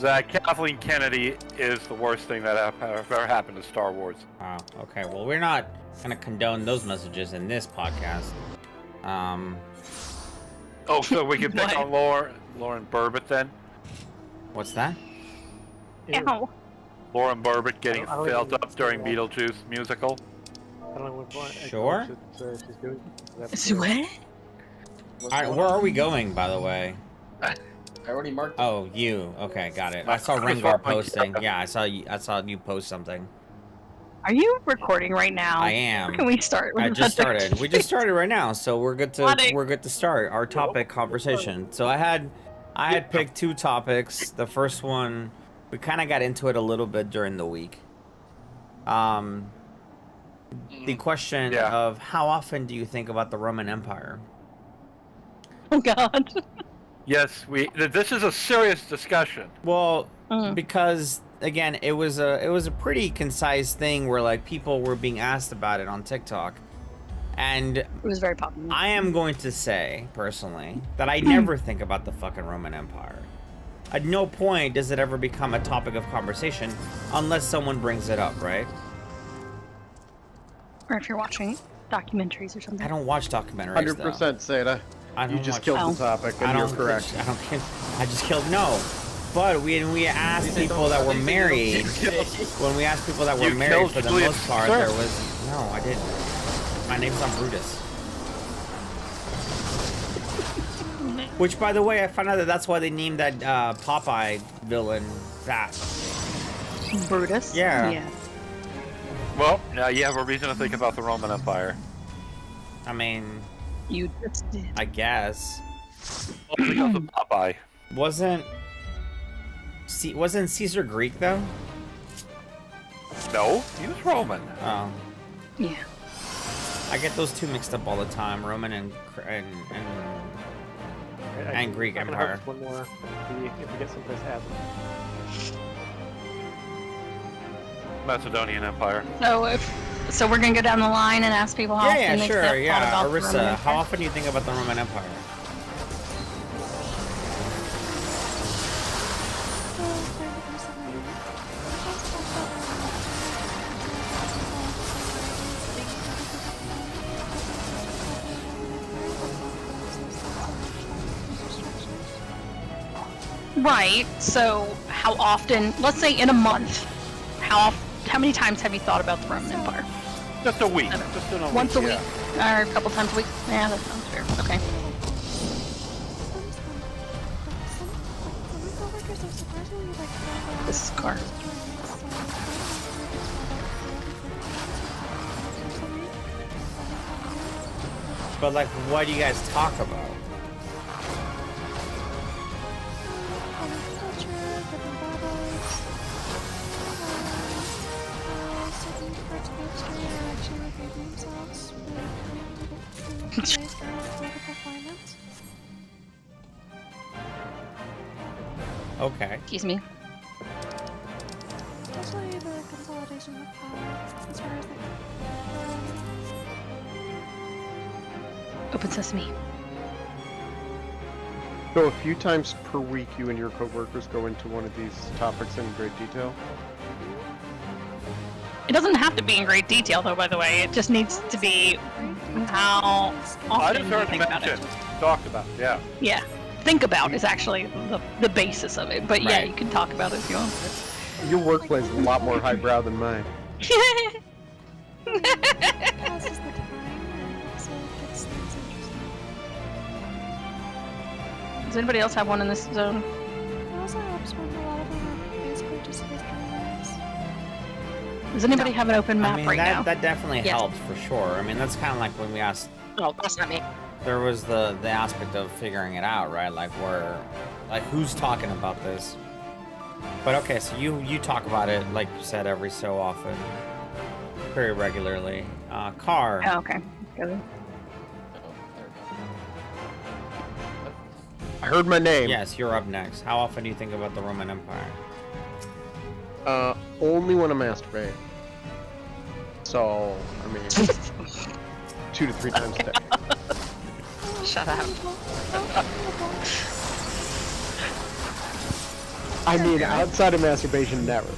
that Kathleen Kennedy is the worst thing that ever happened to Star Wars. Oh, okay. Well, we're not gonna condone those messages in this podcast. Oh, so we can pick on Lauren Burbott then? What's that? Ow. Lauren Burbott getting I don't filled even up during Beetlejuice musical? I don't know what Sure. she's doing. Sweat? Alright, where are we going, by the way? I already marked it. Oh, you. Okay, got it. I That's saw what Rengar I'm posting. saying. Yeah, I saw you post something. Are you recording right now? I am. Or can we start? I just started. We just started right now, so we're good to Flooding. start our topic conversation. So I had picked two topics. The first one, we kind of got into it a little bit during the week. The question of how often do you think about the Roman Empire? Oh God. Yes, this is a serious discussion. Well, because again, it was a pretty concise thing where like people were being asked about it on TikTok, and It was very popular. I am going to say personally that I never think about the fucking Roman Empire. At no point does it ever become a topic of conversation unless someone brings it up, right? Or if you're watching documentaries or something. I don't watch documentaries. 100% Seda. I don't You just watch- killed the topic, and you're correct. I don't care. I just killed no. But we asked people that were married. When we asked people that were married, for the most part, there was no. I didn't. My name's not Brutus. Which, by the way, I found out that that's why they named that Popeye villain that. Brutus? Yeah. Yeah. Well, now you have a reason to think about the Roman Empire. I mean, You just did. I guess. Well, because of Popeye. Wasn't Caesar Greek though? No, he was Roman. Oh, Yeah. I get those two mixed up all the time. Roman and Greek I can Empire. harvest one more if we get someplace to have them. Macedonian Empire. So we're gonna go down the line and ask people how often Yeah, they sure, thought yeah. about the Roman Arissa, how Empire. often do you think about the Roman Empire? Right. So how often? Let's say in a month. How many times have you thought about the Roman Empire? Just a week. Just in a Once a week. week, or a couple times a week? Yeah, that sounds fair. Okay. This is car. But like, what do you guys talk about? Okay. Excuse me. Especially the consolidation of power as far as Open sesame. So a few times per week, you and your coworkers go into one of these topics in great detail. It doesn't have to be in great detail, though. By the way, it just needs to be how I often just you heard think about it. mentioned. Talked about, yeah. Yeah, think about is actually the basis of it. But yeah, Right. you can talk about it if you want. Your workplace is a lot more highbrow than mine. passes the time and also gets things interesting. Does anybody else have one in this zone? It also helps when a lot of them are basically just history movies. Does anybody have an open map I mean, right now? that definitely Yes. helps for sure. I mean, that's kind of like when we asked. Oh, that's not me. There was the aspect of figuring it out, right? Like who's talking about this? But okay, so you talk about it like you said every so often, very regularly. Car. Oh, okay. Good. I heard my name. Yes, you're up next. How often do you think about the Roman Empire? Only when I masturbate. So, I mean, 2 to 3 times a day. Shut up. I mean, outside of masturbation, never.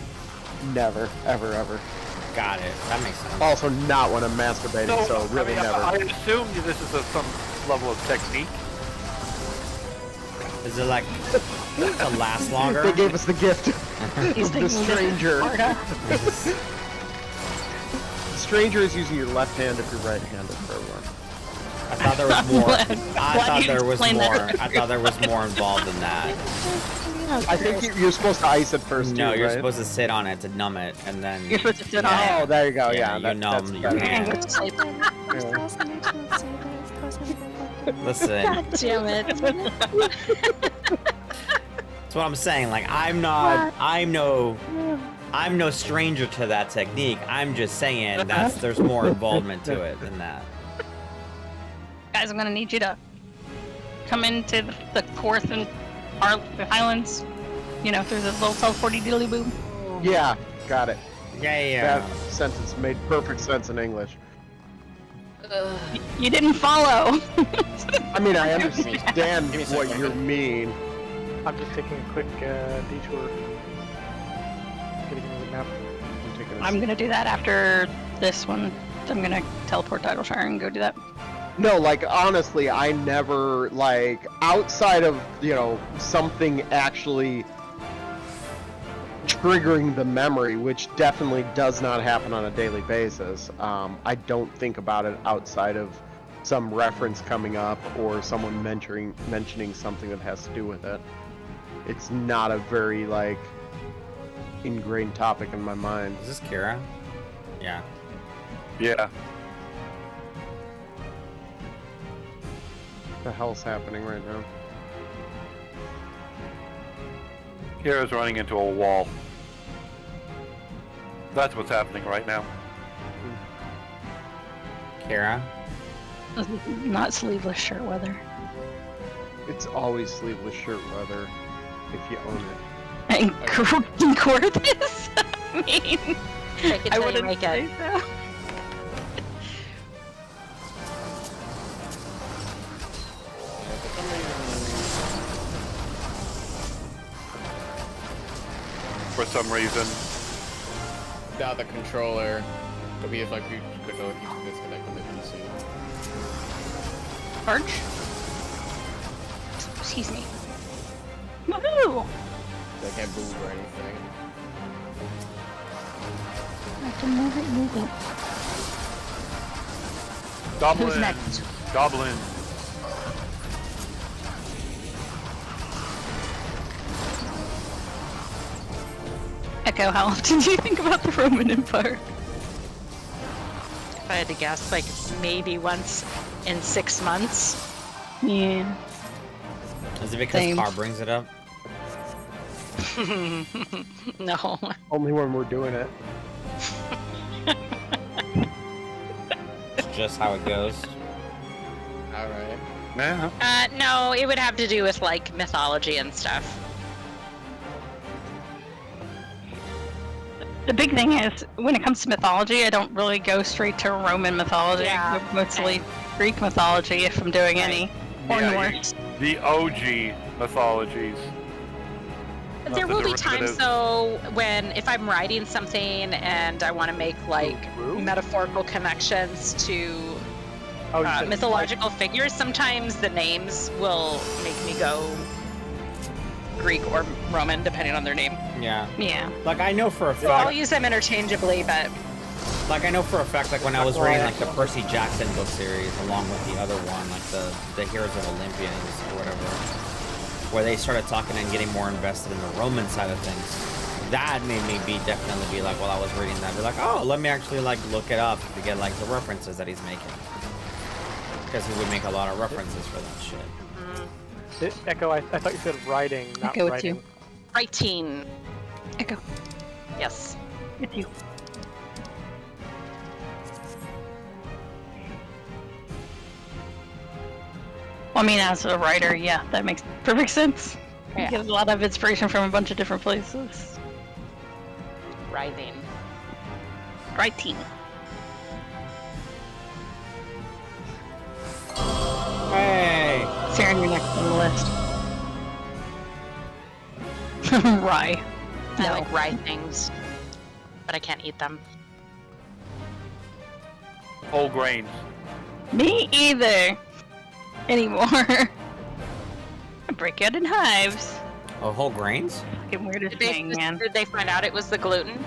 Never, ever. Got it. That makes sense. Also, not when I'm masturbating, so really I mean, never. I assume this is some level of technique. Is it like to last longer? They gave us the gift. He's The stranger. The stranger is using your left hand if you're right-handed for everyone. I thought there was more. I Why thought do you there was explain more. that? I thought there was more involved in that. I think you're supposed to ice it first, No, too, you're right? supposed to sit on it to numb it, and then. You're supposed to sit on yeah. Oh, there you go. Yeah, Yeah, you that, numb that's your better. hand. Listen, God damn it. that's what I'm saying. Like, I'm no stranger to that technique. I'm just saying there's more involvement to it than that. Guys, I'm gonna need you to come into the course in our Highlands. You know, through the little teleporty diddly boo. Yeah, got it. Yeah. That sentence made perfect sense in English. You didn't follow. I mean, I understand Give me a second. what you mean. I'm just taking a quick detour. Getting into the map. I'm gonna do that after this one. I'm gonna teleport to Idleshire and go do that. No, like, honestly, I never, like, outside of, something actually triggering the memory, which definitely does not happen on a daily basis, I don't think about it outside of some reference coming up or someone mentioning something that has to do with it. It's not a very, like, ingrained topic in my mind. Is this Kira? Yeah. Yeah. What the hell's happening right now? Kira's running into a wall. That's what's happening right now. Kira? Not sleeveless shirt weather. It's always sleeveless shirt weather if you own it. And record this? I mean, Take it I till you wouldn't make say it. so. For some reason. Without the controller, it'll be if like you could go with you to disconnect from the PC. Arch? Excuse me. Woohoo! They can't move or anything. I have to move it. Goblin. Who's next? Goblin. Echo, how often do you think about the Roman Empire? If I had to guess, like maybe once in 6 months. Yeah. Is it because Same. Car brings it up? No. Only when we're doing it. It's just how it goes. Alright. Yeah. No, it would have to do with like mythology and stuff. The big thing is, when it comes to mythology, I don't really go straight to Roman mythology. Yeah, I go mostly Greek mythology if I'm doing any. Or Yeah, Norse. The OG mythologies. There will be Nothing times derivative. though when if I'm writing something and I want to make like metaphorical connections to Oh, you said mythological figures, sometimes the names will make me go Greek or Roman depending on their name. Yeah. Yeah. Like, I know for a I'll fact. use them interchangeably, but Like, I know for a fact, like, when I was reading, like, the Percy Jackson book series, along with the other one, like, the Heroes of Olympians, or whatever, where they started talking and getting more invested in the Roman side of things, that made me definitely be like, while I was reading that, be like, oh, let me actually, like, look it up to get, like, the references that he's making. Because he would make a lot of references for that shit. Echo, I thought you said writing, not Echo, it's writing. you. writing. Echo, Yes. it's you. Well, I mean, as a writer, yeah, that makes perfect sense. Yeah. You get a lot of inspiration from a bunch of different places. Writing. Writing. Hey! Sarah, you're next on the list. Rye. I No. like rye things, but I can't eat them. Whole grains. Me either. Anymore. I break out in hives. Oh, whole grains? Fucking weirdest Did they, thing, man. did they find out it was the gluten?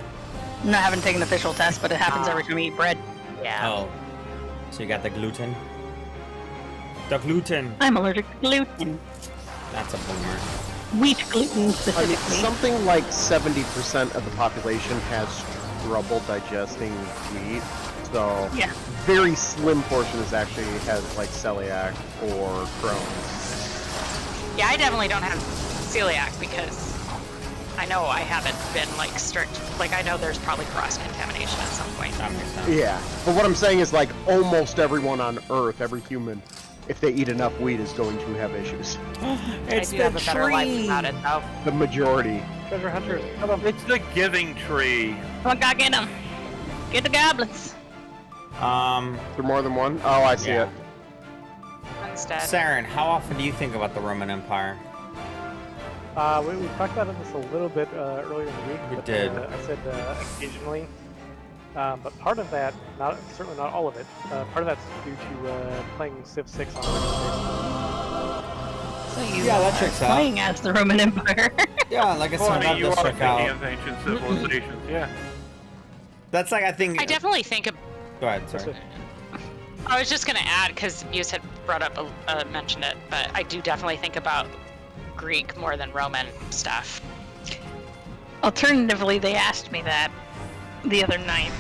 No, I haven't taken the official test, but it happens every time you eat bread. Yeah. Oh. So you got the gluten? The gluten. I'm allergic to gluten. That's a boomer. Wheat gluten I mean, specifically. something like 70% of the population has trouble digesting wheat. So, Yeah. very slim portion is actually has like celiac or Crohn's. Yeah, I definitely don't have celiac because I know I haven't been like strict. Like I know there's probably cross-contamination at some point. That makes sense. Yeah, but what I'm saying is like almost everyone on Earth, every human, if they eat enough wheat, is going to have issues. It's I do the have a better life tree. without it though. The majority. Treasure hunters. Come on. It's the giving tree. Come on, God, get them. Get the goblins. Is there more than one? Oh, I see Yeah. it. Instead. Saren, how often do you think about the Roman Empire? We talked about this a little bit earlier in the week. We but, did. I said occasionally. But part of that, certainly not all of it, part of that's due to playing Civ 6 on a regular basis. So you Yeah, that are checks out. playing as the Roman Empire. Yeah, like I Well, said, I mean, you that are does check out. thinking of ancient civilizations, yeah. That's like, I think... I definitely think. Go ahead, sorry. I was just gonna add because Muse had brought up, mentioned it, but I do definitely think about Greek more than Roman stuff. Alternatively, they asked me that the other night.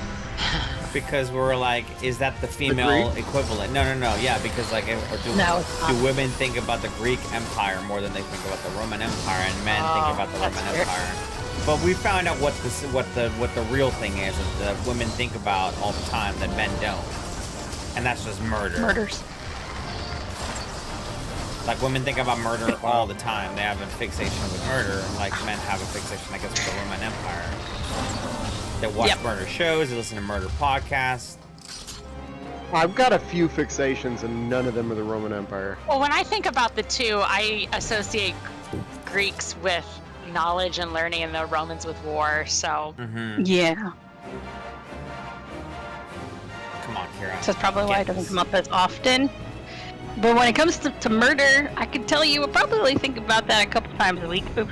Because we were like, is that the female equivalent? No, yeah, because like, or do, No, it's not. do women think about the Greek Empire more than they think about the Roman Empire, and men think about the that's Roman fair. Empire? But we found out what the real thing is that women think about all the time that men don't, and that's just murder. Murders. Like women think about murder all the time. They have a fixation with murder, like men have a fixation, I guess, with the Roman Empire. They watch Yep. murder shows, they listen to murder podcasts. I've got a few fixations, and none of them are the Roman Empire. Well, when I think about the two, I associate Greeks with knowledge and learning, and the Romans with war. So Mm-hmm. Yeah. Come on, Kira. So that's probably why it Get doesn't this. come up as often. But when it comes to murder, I can tell you, I probably think about that a couple times a week. Oops.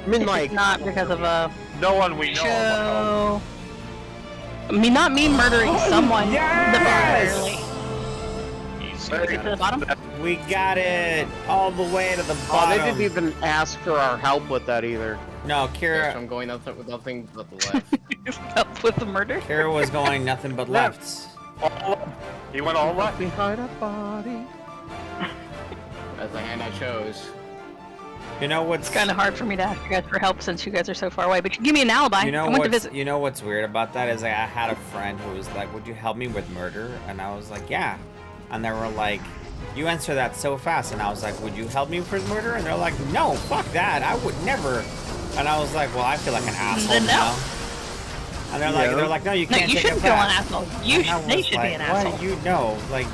I mean, If like, it's not because of a No one we know about. show. I mean, not me murdering someone. yes! Necessarily. To the bottom. We got it all the way to the oh, bottom. they didn't even ask for our help with that either. No, Gosh, Kira. I'm going with nothing but the left. Up with the murder. Kira was going nothing but lefts. All left. He went all left. Behind a body. That's the hand I chose. You know what's It's kind of hard for me to ask you guys for help since you guys are so far away. But you give me an alibi. You know I went to what's visit. you know what's weird about that is like I had a friend who was like, "Would you help me with murder?" And I was like, "Yeah." And they were like, "You answer that so fast." And I was like, "Would you help me with murder?" And they're like, "No, fuck that. I would never." And I was like, "Well, I feel like an asshole Then no. now." And they're like, "No, you No, can't you take shouldn't it feel an back." asshole. You And I they was should like, be an "What? asshole. You know, like,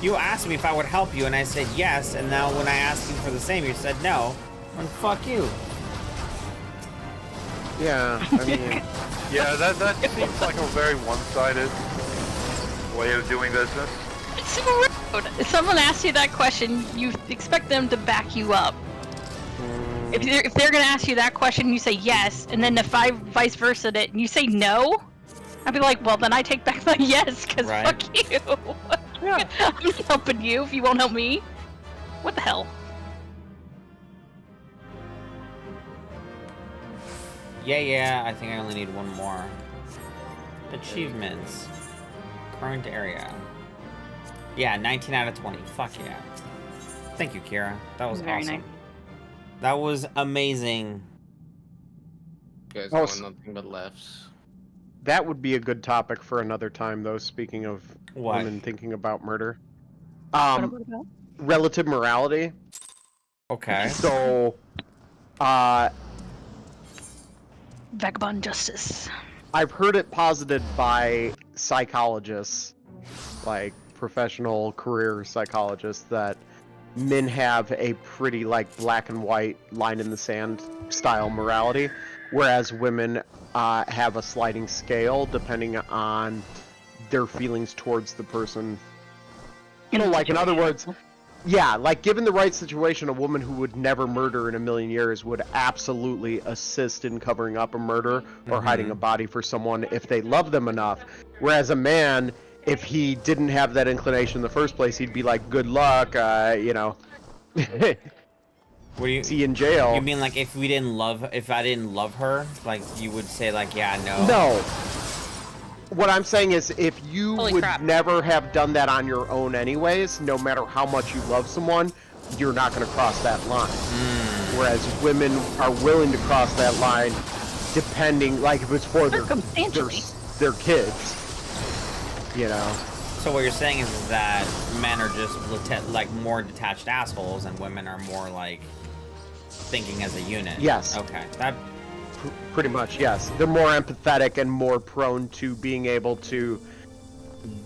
you asked me if I would help you, and I said yes. And now when I asked you for the same, you said no. And fuck you." Yeah, I mean, Yeah, that seems like a very one-sided way of doing business. It's so rude. If someone asks you that question, you expect them to back you up. If they're gonna ask you that question, you say yes, and then if I vice versa it, and you say no, I'd be like, well, then I take back my yes, because Right. fuck you. Yeah. I'm not helping you if you won't help me. What the hell? Yeah, I think I only need one more. Achievements. Current area. Yeah, 19 out of 20. Fuck yeah. Thank you, Kira. That was Very awesome. nice. That was amazing. You guys Oh, going nothing but lefts. that would be a good topic for another time, though, speaking of What? women thinking about murder. What about? Relative morality. Okay. So, Vagabond justice. I've heard it posited by psychologists, like professional career psychologists, that men have a pretty like black and white line in the sand style morality, whereas women have a sliding scale depending on their feelings towards the person. You know, like in other words, yeah, like given the right situation, a woman who would never murder in a million years would absolutely assist in covering up a murder or hiding a body for someone if they love them enough. Whereas a man, if he didn't have that inclination in the first place, he'd be like, good luck, you know. What do you See you in jail. You mean like if I didn't love her, like you would say like, yeah, no? No. What I'm saying is, if you Holy would crap. never have done that on your own anyways, no matter how much you love someone, you're not going to cross that line. Whereas women are willing to cross that line depending, like if it's for their kids, you know. So what you're saying is that men are just like more detached assholes, and women are more like thinking as a unit. Yes. Okay. That. Pretty much, yes. They're more empathetic and more prone to being able to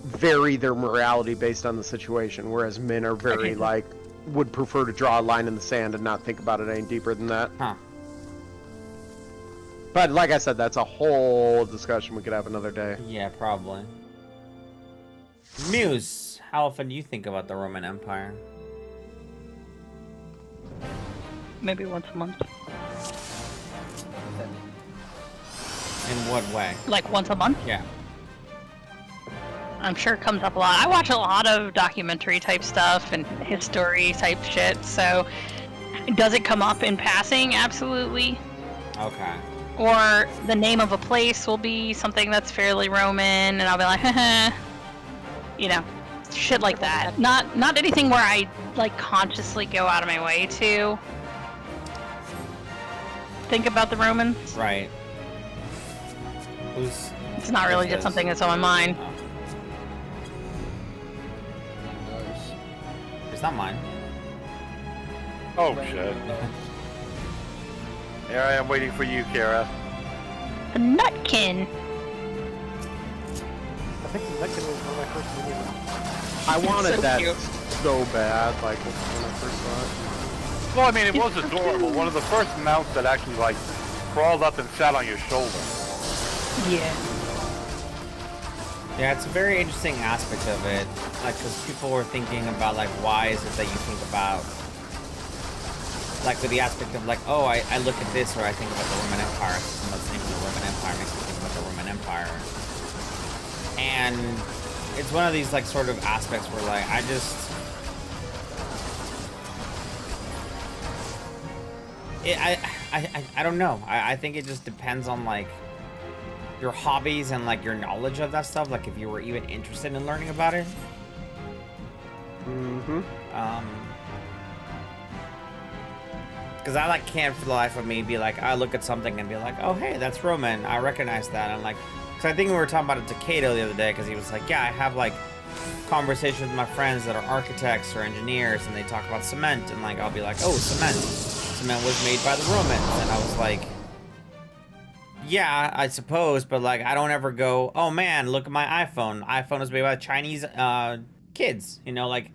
vary their morality based on the situation, whereas men are very, like, would prefer to draw a line in the sand and not think about it any deeper than that. Huh. But like I said, that's a whole discussion we could have another day. Yeah, probably. Muse, how often do you think about the Roman Empire? Maybe once a month. In what way? Like once a month? Yeah. I'm sure it comes up a lot. I watch a lot of documentary type stuff and history type shit, so does it come up in passing? Absolutely. Okay. Or the name of a place will be something that's fairly Roman, and I'll be like, haha. You know, shit like that. Not anything where I like consciously go out of my way to think about the Romans. Right. It's not really just something that's on my mind. It's not mine. Oh shit. Here I am waiting for you, Kara. The Nutkin. I think the Nutkin was one of my first videos. I wanted So that cute. so bad, like when I first saw it. Well, I mean, it was adorable. One of the first mounts that actually, like, crawled up and sat on your shoulder. Yeah. Yeah, it's a very interesting aspect of it. Like, because people were thinking about, like, why is it that you think about, like, with the aspect of, like, oh, I look at this or I think about the Roman Empire. Someone's thinking of the Roman Empire makes me think about the Roman Empire. And it's one of these, like, sort of aspects where, like, I don't know. I think it just depends on, like, your hobbies and, like, your knowledge of that stuff. Like, if you were even interested in learning about it. Because I, like, can't for the life of me be like, I look at something and be like, oh, hey, that's Roman. I recognize that. And, like, because I think we were talking about it to Kato the other day, because he was like, yeah, I have, like, conversations with my friends that are architects or engineers, and they talk about cement. And, like, I'll be like, oh, cement. Cement was made by the Romans. And I was like, yeah, I suppose, but, like, I don't ever go, oh, man, look at my iPhone. iPhone was made by Chinese kids, you know, like,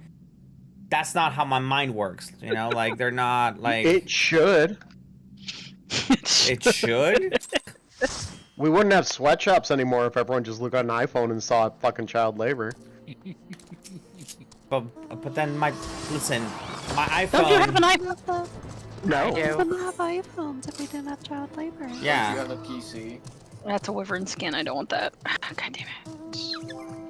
that's not how my mind works, you know, like, they're not, like... It should. It should? We wouldn't have sweatshops anymore if everyone just looked at an iPhone and saw fucking child labor. But then listen, my iPhone... Don't you have an iPhone? No. We wouldn't have iPhones if we didn't have child labor. Yeah. You have a PC. That's a wyvern skin. I don't want that. God damn it.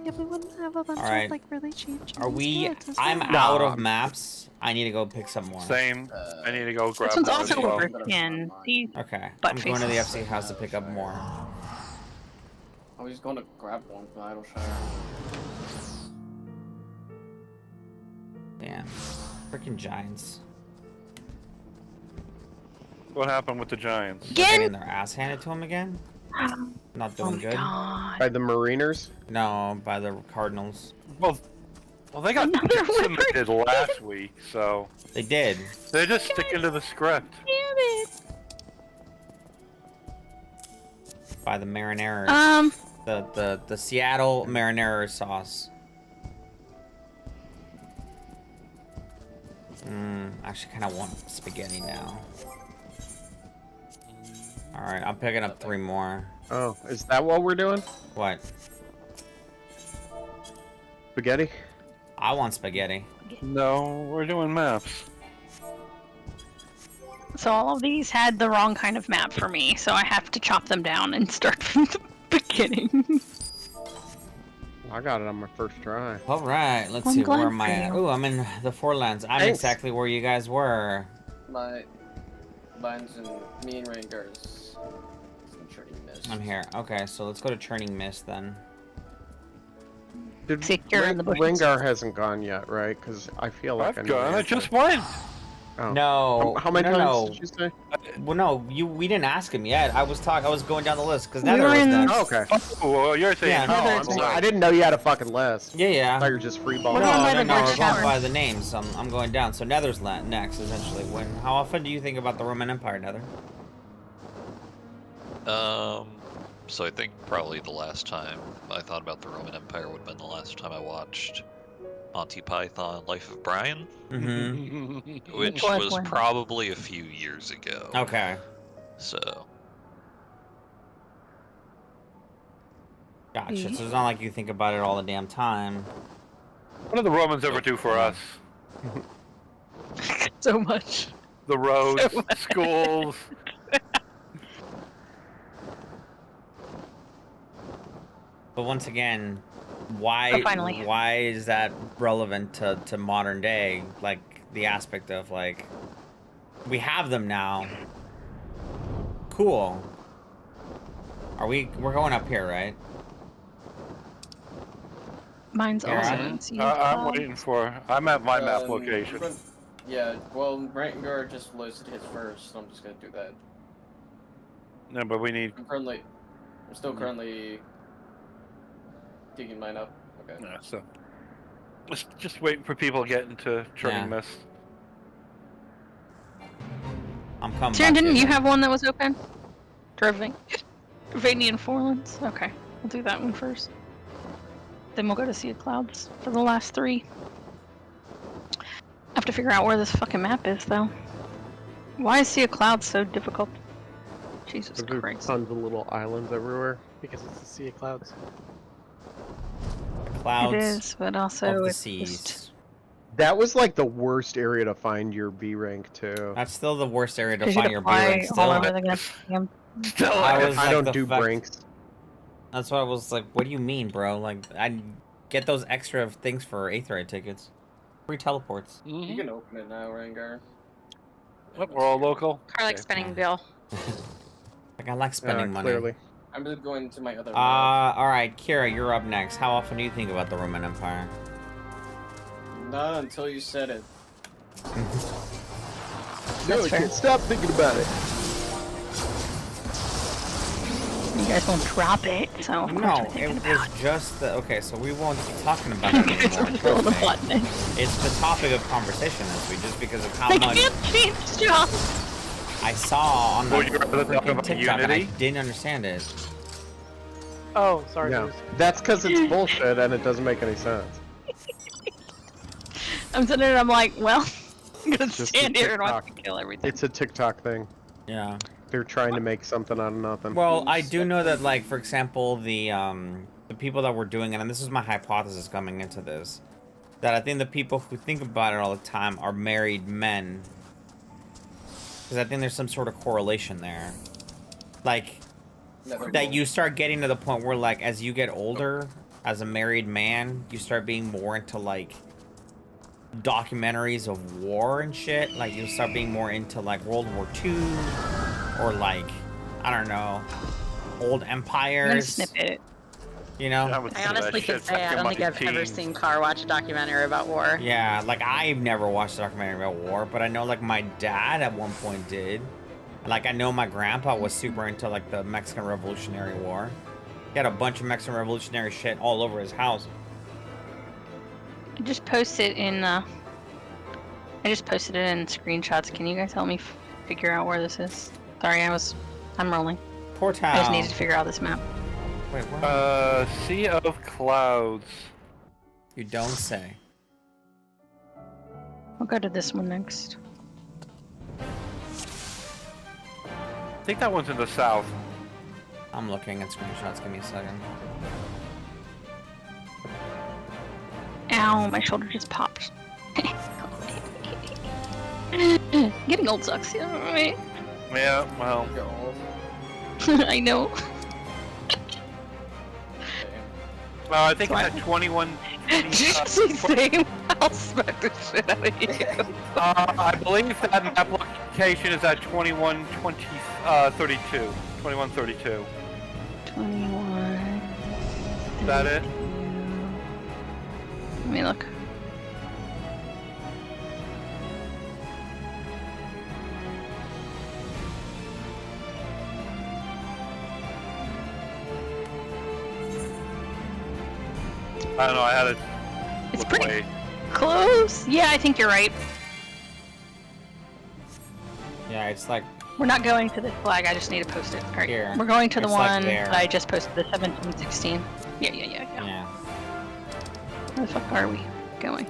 Yeah, we wouldn't have a bunch Alright. of like really cheap Chinese Are we... kids as I'm well. out of maps. I need to go pick some more. Same. I need to go grab This one's one as also well. wyvern skin. These Okay. Butt I'm going to the faces. FC house to pick up more. I was going to grab one from Idleshire. Damn. Freaking Giants. What happened with the Giants? Getting again. their ass handed to them again? Not Oh doing my good? god. By the Mariners? No, by the Cardinals. Well, they got Another pissed than wyvern. they did last week, so They did. they're just sticking to the script. Damn it. By the Mariners. The Seattle Mariners sauce. Actually, kind of want spaghetti now. All right, I'm picking up 3 more. Oh, is that what we're doing? What? Spaghetti? I want spaghetti. No, we're doing maps. So all of these had the wrong kind of map for me, so I have to chop them down and start from the beginning. I got it on my first try. All right, let's I'm see. glad Where am I for at? you. Ooh, I'm in the Forelands. I'm Thanks. exactly where you guys were. Mine's in me and Rangar's in Churning Mist. I'm here. Okay, so let's go to Churning Mist then. Did Secure in the bushes. Rengar hasn't gone yet, right? Because I feel like I I've know gone. the I just answer. went. Oh. No. How many no, times no. did you say? Well, no, we didn't ask him yet. I was going down the list because We Nether were was in- next. Oh, okay. Oh, well, you're saying. Yeah. Oh, Nether I'm is sorry. next. I didn't know you had a fucking list. Yeah, yeah. I thought you were just We're freeballing. going No, by no, the no. North We're going Tower. by the names. I'm going down. So Nether's next, essentially. How often do you think about the Roman Empire, Nether? So I think probably the last time I thought about the Roman Empire would have been the last time I watched Monty Python Life of Brian, Mm-hmm. which was was when? probably a few years ago. Okay. So, Gotcha. So it's not like you think about it all the damn time. What do the Romans ever do for us? So much. The roads, schools. But once again, why Oh, finally. why is that relevant to modern day? Like the aspect of like we have them now. Cool. We're going up here, right? Mine's Yeah. also Mhm. in Sea I'm Cloud. waiting for. I'm at my map location. Yeah, well, Rangar just listed his first, so I'm just gonna do that. No, but we need. I'm still currently digging mine up. Okay. Yeah, so. Just waiting for people to get into Churning Yeah. Mist. I'm coming. Sharon, back didn't in. you have one that was open? Dravanian Forelands? Okay, we'll do that one first. Then we'll go to Sea of Clouds for the last 3. I have to figure out where this fucking map is, though. Why is Sea of Clouds so difficult? Jesus There's Christ. tons of little islands everywhere. Because it's the Sea of Clouds. Clouds It is, but also of the it's seas. just... That was like the worst area to find your B rank too. That's still the worst area to 'cause you find gotta your B fly rank. all Still, over the goddamn... Still, I was I like don't the do fact- ranks. That's why I was like, what do you mean, bro? Like, I get those extra things for Aetheryte tickets. Free teleports. You can open it now, Rangar. What, we're all local. Car like Okay. spinning bill. Like, I like spending money. Clearly. I'm just going to my other map. Alright, Kira, you're up next. How often do you think about the Roman Empire? Not until you said it. No, I fair. can't stop thinking about it. You guys won't drop it, so of course No, we're it thinking was about it. just the... Okay, so we won't be talking about it You guys are anymore. still the Trust me. button. It's the topic of conversation this week, just because of how They much can't change jobs! I saw on the Would you rather talk freaking about TikTok and I Unity? didn't understand it. Oh, sorry. No, News. that's because it's bullshit and it doesn't make any sense. I'm sitting there and I'm like, well, I'm gonna Just stand a here and watch TikTok. you kill everything. It's a TikTok thing. Yeah. They're trying to make something out of nothing. Well, I do know that, like, for example, the people that were doing it, and this is my hypothesis coming into this, that I think the people who think about it all the time are married men. Because I think there's some sort of correlation there. Like, Never that mind. you start getting to the point where, like, as you get older, as a married man, you start being more into, like, documentaries of war and shit. Like, you start being more into, like, World War II, or, like, I don't know, old I'm gonna empires, snip it. you know? I, was I doing that honestly shit could say back I in don't my think I've ever teens. seen Car watch a documentary about war. Yeah, like, I've never watched a documentary about war, but I know, like, my dad at one point did. Like, I know my grandpa was super into, like, the Mexican Revolutionary War. He had a bunch of Mexican Revolutionary shit all over his house. I just posted in screenshots. Can you guys help me figure out where this is? Sorry, I'm rolling. Poor town. I just needed to figure out this map. Wait, what? Sea of Clouds. You don't say. I'll go to this one next. I think that one's in the south. I'm looking at screenshots. Give me a second. Ow, my shoulder just popped. Getting old sucks, you know, right? Yeah, well. I know. I think it's at 21. Did you just say same? I'll smack the shit out of you. I believe that application is at 2132. 2132. 21. Is that it? Let me look. I don't know, I had it. It's look pretty away. close. Yeah, I think you're right. Yeah, it's like We're not going to this flag. I just need to post it. All right. Here. We're going to the It's like one there. that I just posted, the 1716. Yeah. yeah. Where the fuck are we going?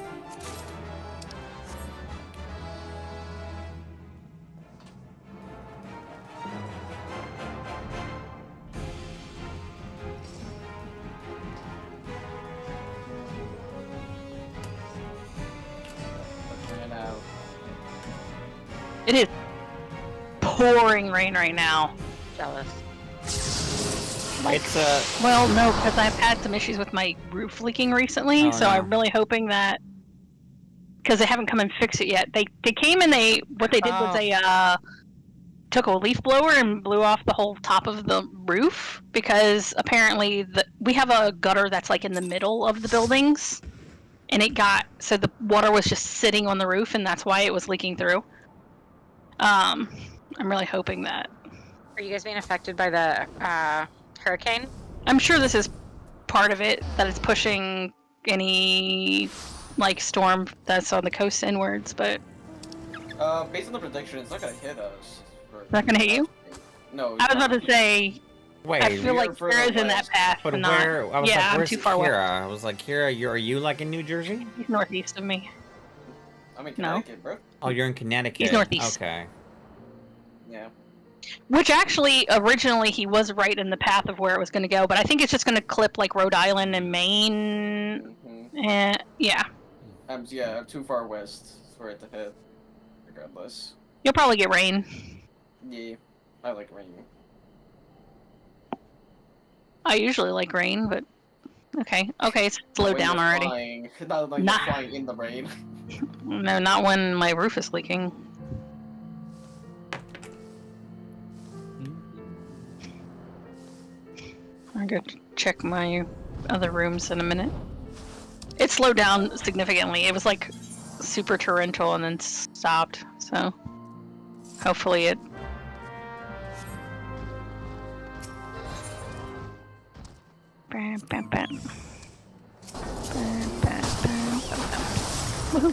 It is pouring rain right now. Jealous. It's Well, no, because I've had some issues with my roof leaking recently, Oh, so no. I'm really hoping that because they haven't come and fixed it yet. They came and what they did was they took a leaf blower and blew off the whole top of the roof because apparently we have a gutter that's like in the middle of the buildings, and so the water was just sitting on the roof, and that's why it was leaking through. I'm really hoping that. Are you guys being affected by the hurricane? I'm sure this is part of it, that it's pushing any like storm that's on the coast inwards, but Based on the prediction, it's not gonna hit us. not gonna hit you? No. I was about to say, wait. I feel like further Kira's in that west. path. But not, where? I was yeah, like, I'm where's too far west. Kira? I was like, Kira, are you like in New Jersey? He's northeast of me. I'm in No. Connecticut, bro. Oh, you're in Connecticut. He's northeast. Okay. Yeah. Which actually, originally, he was right in the path of where it was going to go, but I think it's just going to clip like Rhode Island and Maine. And yeah, I'm too far west for it to hit. Regardless. you'll probably get rain. Yeah. I like rain. I usually like rain, but okay, slow When down you're already. Flying. Not like Nah. you're flying in the rain. No, not when my roof is leaking. I'm going to check my other rooms in a minute. It slowed down significantly. It was like super torrential and then stopped, so hopefully it... Bam, bam, bam. Bam, bam, bam, bam, bam. Woohoo!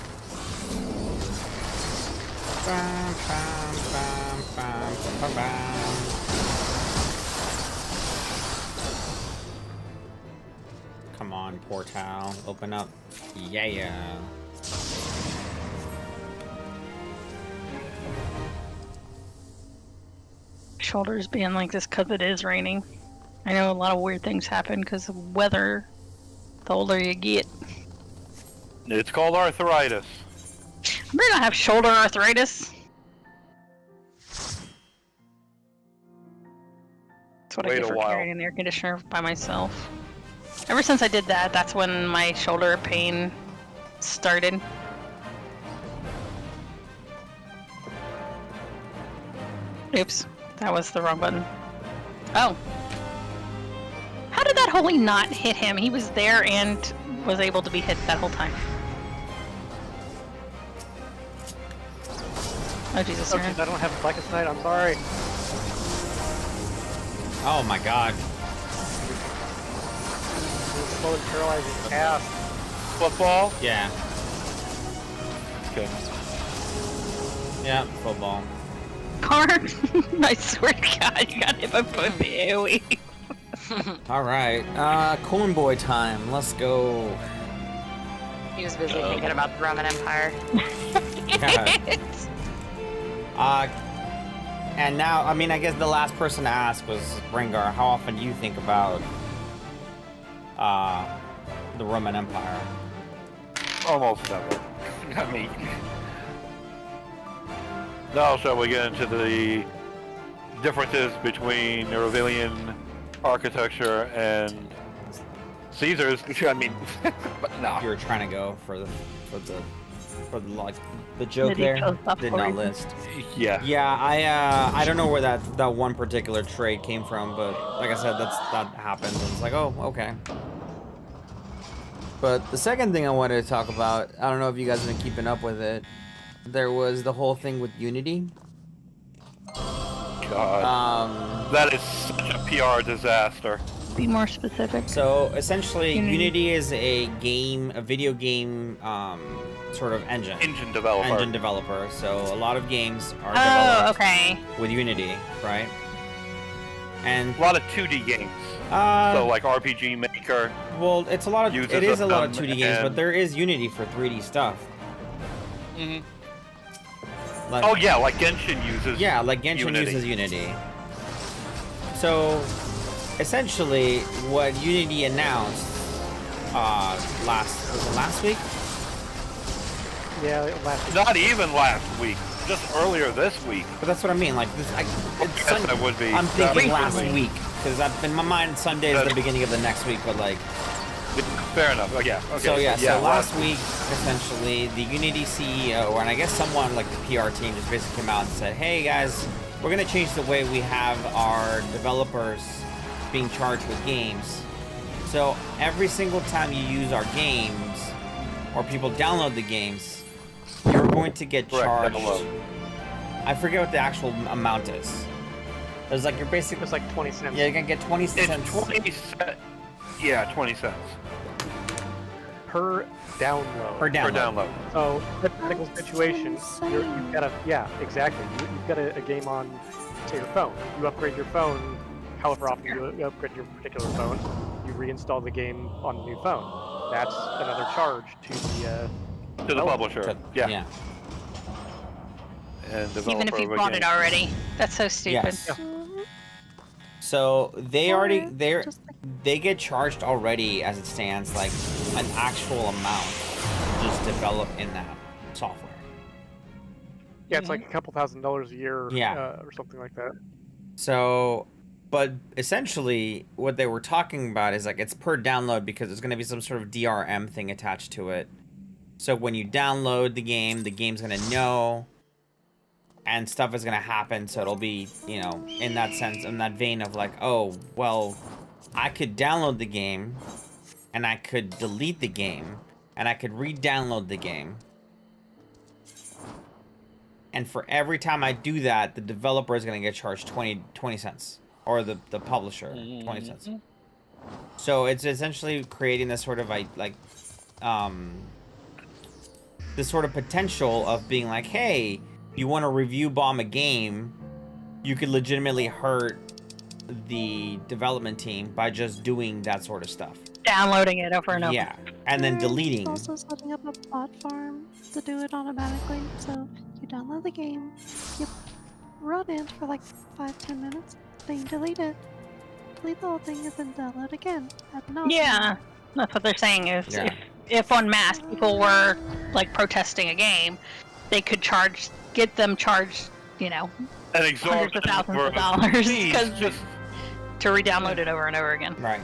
Bam, bam, bam, bam, bam, bam. Come on, portal, open up. Yeah. Shoulders being like this because it is raining. I know a lot of weird things happen because of weather. The older you get. It's called arthritis. I may not have shoulder arthritis. That's what I Wait get a for while. carrying an air conditioner by myself. Ever since I did that, that's when my shoulder pain started. Oops, that was the wrong button. Oh. How did that holy not hit him? He was there and was able to be hit that whole time. Oh Jesus, Oh, Aaron. jeez, I don't have blankets tonight. I'm sorry. Oh my god. Slow and paralyzing cast. Football? Yeah. Okay. Yeah, football. Karn, I swear to God, you got hit by both the AoE. Alright, corn boy time. Let's go. He was busy thinking about the Roman Empire. And now, I mean, I guess the last person to ask was Rengar. How often do you think about the Roman Empire? Almost never. I mean, now shall we get into the differences between Nerovillian architecture and Caesar's? I mean, but no. You were trying to go for the like the joke there. Did not list. Yeah. Yeah, I don't know where that one particular trait came from, but like I said, that happened, and it's like, oh, okay. But the second thing I wanted to talk about, I don't know if you guys have been keeping up with it. There was the whole thing with Unity. God. That is such a PR disaster. Be more specific. So essentially, Unity is a video game sort of engine. Engine developer. So a lot of games are developed okay. with Unity, right? And a lot of 2D games. So like RPG Maker. Well, it's a lot of it is a lot of 2D games, but and- there is Unity for 3D stuff. Mhm. Like, Oh yeah, like Genshin uses. yeah, like Genshin Unity. uses Unity. So essentially, what Unity announced last week. Yeah, last week. Not even last week. Just earlier this week. But that's what I mean. Like this, Yes, that would be. I'm thinking last Definitely. week because in my mind Sunday is the beginning of the next week. But like, Fair enough. Oh, yeah. Okay. so yeah. So last week, essentially, the Unity CEO, and I guess someone like the PR team, just basically came out and said, "Hey guys, we're gonna change the way we have our developers being charged with games. So every single time you use our games, or people download the games, you're going to get charged." I forget what the actual amount is. There's like you're basically It's like 20 cents. yeah, you're gonna get 20 cents. It's 20 cents. Yeah, 20 cents Per download. per per download. download. So, hypothetical situation, you've got exactly. You've got a game on, say, your phone. You upgrade your phone, however often you upgrade your particular phone, you reinstall the game on the new phone. That's another charge to the publisher. Yeah. And Even if you developer bought it again. already. That's so stupid. Yes. So they get charged already as it stands, like an actual amount to just develop in that software. Yeah, it's like a couple $1,000s a year, Yeah. or something like that. So, but essentially what they were talking about is like it's per download because there's going to be some sort of DRM thing attached to it. So when you download the game's going to know, and stuff is going to happen. So it'll be, you know, in that sense, in that vein of like, oh, well, I could download the game and I could delete the game and I could re-download the game. And for every time I do that, the developer is going to get charged 20 cents. Or the publisher, 20 cents. So it's essentially creating this sort of this sort of potential of being like, hey, you want to review bomb a game, you could legitimately hurt the development team by just doing that sort of stuff. Downloading it over and over. Yeah, and then deleting. Also setting up a bot farm to do it automatically. So you download the game, you run it for like 5-10 minutes, then you delete it, delete the whole thing, and then download again. Yeah, that's what they're saying is Yeah. if en masse people were like protesting a game, they could get them charged, you know, An hundreds exorbitant of thousands for of dollars fees, because just to re-download it over and over again. Right.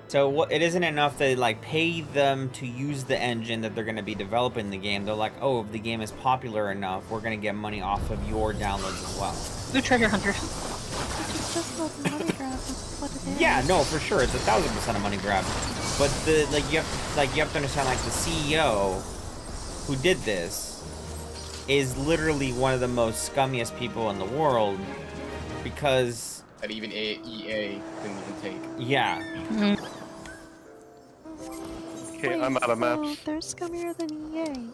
So what? It isn't enough to like pay them to use the engine that they're going to be developing the game. They're like, oh, if the game is popular enough, we're going to get money off of your downloads as well. The Trigger Hunters. It's just a money grab, is what it is. Yeah, no, for sure, it's 1,000% a money grab. But you have to understand, like, the CEO who did this is literally one of the most scummiest people in the world because That even EA couldn't even take. yeah. okay. I'm out of So maps. they're scummier than EA.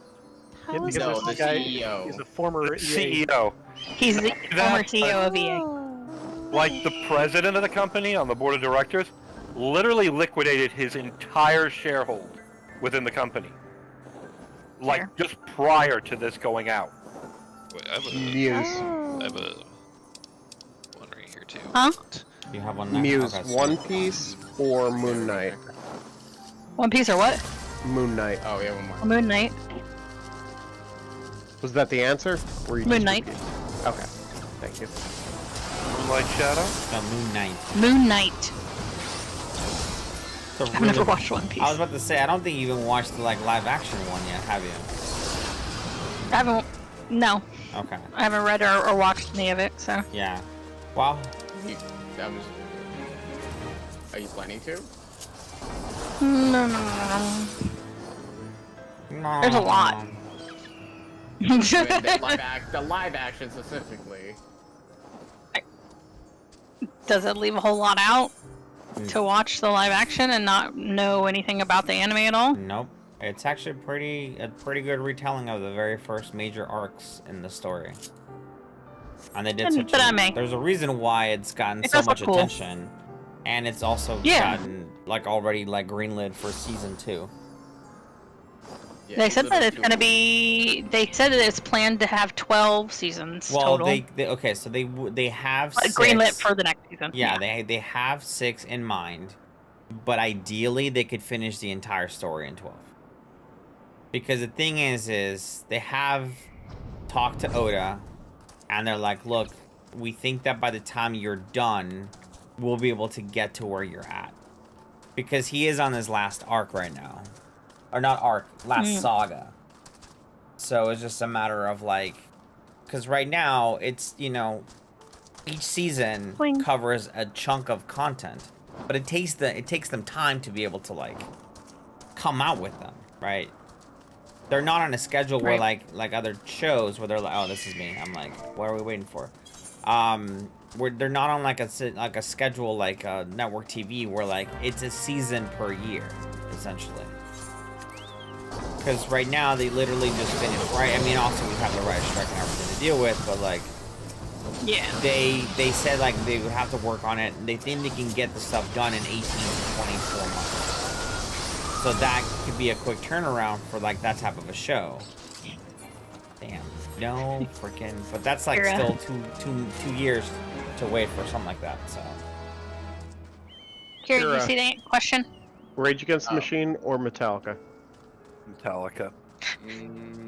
How Yeah, is because No, it the this guy CEO. is a former EA. CEO, He's the former CEO of EA. Oh, like the president of the company on the board of directors. literally liquidated his entire sharehold within the company. Like, Fair. just prior to this going out. Wait, I have a, Muse. I have a one right here too. Huh? You have one there? Muse, Okay, sweet. One Piece or Moon Knight? One Piece or what? Moon Knight. Oh, yeah, one more. Moon Knight. Was that the answer? Or you Moon just Knight. repeated? Okay, thank you. Moonlight Shadow? No, Moon Knight. Moon Knight. It's a I've really- never watched One Piece. I was about to say, I don't think you even watched the like live action one yet, have you? I haven't. No, Okay. I haven't read or watched any of it. So Yeah. Well, That was... Are you planning to? no. There's a lot. I mean, the live action specifically. Does it leave a whole lot out to watch the live action and not know anything about the anime at all? Nope. It's actually a pretty good retelling of the very first major arcs in the story. And they did And- such but a, anime. there's a reason why it's gotten It so does look much cool. attention. And it's also Yeah. gotten like already like greenlit for season 2. Yeah, They said that literally it's gonna be. They said that it's planned to have 12 seasons Well, total. they okay, so they have But 6. greenlit for the next season. Yeah, they have 6 in mind, but ideally they could finish the entire story in 12. Because the thing is they have talked to Oda, and they're like, look, we think that by the time you're done, we'll be able to get to where you're at. Because he is on his last arc right now. Or not arc, last saga. So it's just a matter of like, because right now it's, you know, each season Boing. covers a chunk of content, but it takes them time to be able to like come out with them, right? They're not on a schedule where Right. like other shows where they're like, oh, this is me. I'm like, what are we waiting for? Where they're not on like a schedule like network TV where like it's a season per year, essentially. Because right now they literally just finished, right? I mean, also we have the writer's strike and everything to deal with, but like Yeah. they said like they would have to work on it. And they think they can get the stuff done in 18 to 24 months. So that could be a quick turnaround for like that type of a show. Damn, no freaking. But that's like Kira. still two years to wait for something like that. So Kira, you Kira. see the question? Rage Against the Machine or Metallica? Metallica.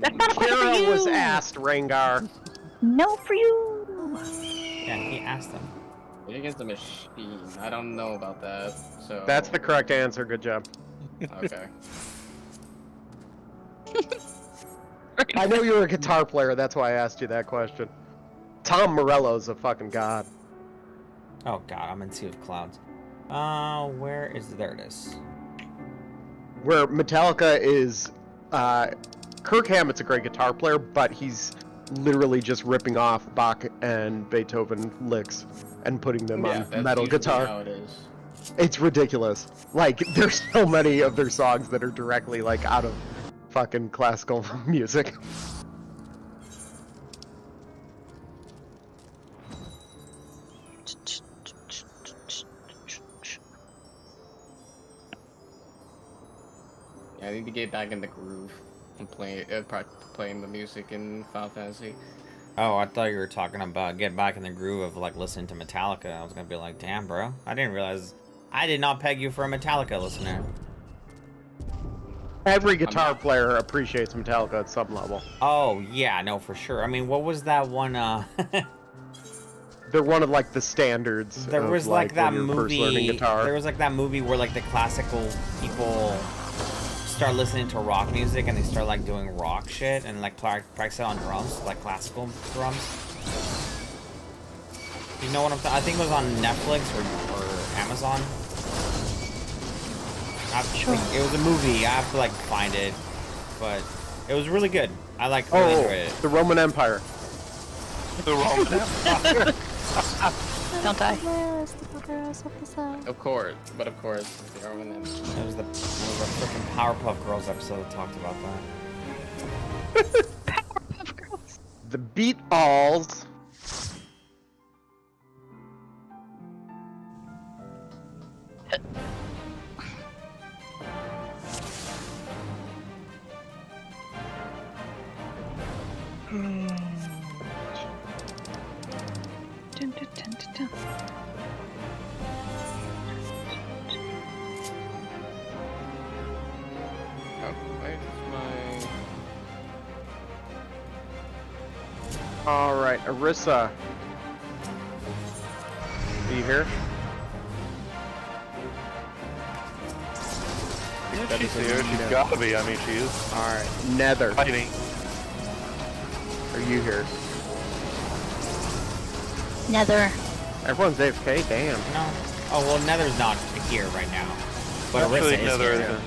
That's not a question for Kira you. was asked, Rengar. No for you. yeah, he asked them. Rage Against the Machine. I don't know about that. So That's the correct answer. Good job. Okay. I know you were a guitar player. That's why I asked you that question. Tom Morello's a fucking god. Oh god, I'm in Sea of Clouds. Where is there? It is. Where Metallica is, Kirk Hammett's a great guitar player, but he's literally just ripping off Bach and Beethoven licks and putting them Yeah, on that's metal usually guitar. How it is. It's ridiculous. Like, there's so many of their songs that are directly, like, out of fucking classical music. Yeah, I need to get back in the groove and playing the music in Final Fantasy. Oh, I thought you were talking about get back in the groove of like listening to Metallica. I was gonna be like, damn, bro, I didn't realize I did not peg you for a Metallica listener. Every guitar player appreciates Metallica at some level. Oh yeah, no, for sure. I mean, what was that one? They're one of, like, the standards. There of, was like that when you're first learning movie. guitar. There was like that movie where like the classical people start listening to rock music and they start like doing rock shit and like practice it on drums, like classical drums. You know what I'm I think it was on Netflix or Amazon. It was a movie. I have to like find it, but it was really good. I like really enjoyed it. The Roman Empire. The Roman Empire. Don't die. Yes, the girls of the south. Of course, but of course, the Roman Empire. It was the freaking Powerpuff Girls episode that talked about that. Powerpuff Girls. The Beatles. Dun, dun, dun. Oh, where's my... All right, Arissa. Are you here? Yeah, she's here. She's gotta be. I mean, she is All right, Nether. fighting. Are you here? Nether. Everyone's AFK. Damn. No. Oh well, Nether's not here right now. But Actually, Arissa is Nether here. isn't.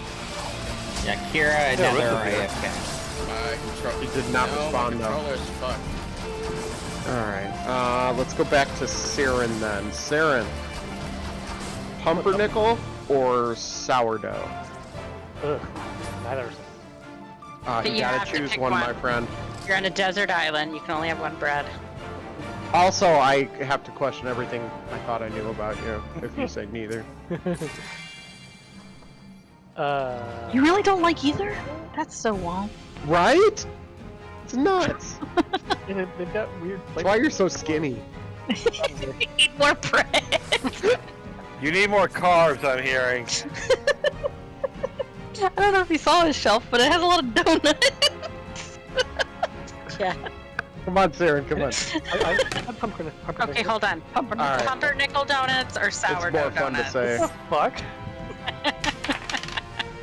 Yeah, Kira and Yeah, Nether are Arissa's here. AFK. My control... He did not no, respond, my though. controller's fucked. All right. Let's go back to Saren then. Saren. Pumpernickel or sourdough? Ugh. Neither. But You you gotta have to choose pick one, one. my friend. You're on a desert island. You can only have one bread. Also, I have to question everything I thought I knew about you if you say neither. You really don't like either? That's so wrong. Right? It's nuts. They've got weird. That's why you're so skinny. Eat more bread. You need more carbs, I'm hearing. I don't know if you saw his shelf, but it has a lot of donuts. Yeah. Come on, Saren, come on. I'm pumpkin. Okay, hold on. All right. Pumpernickel donuts or It's sourdough more fun donuts? to say. Fuck.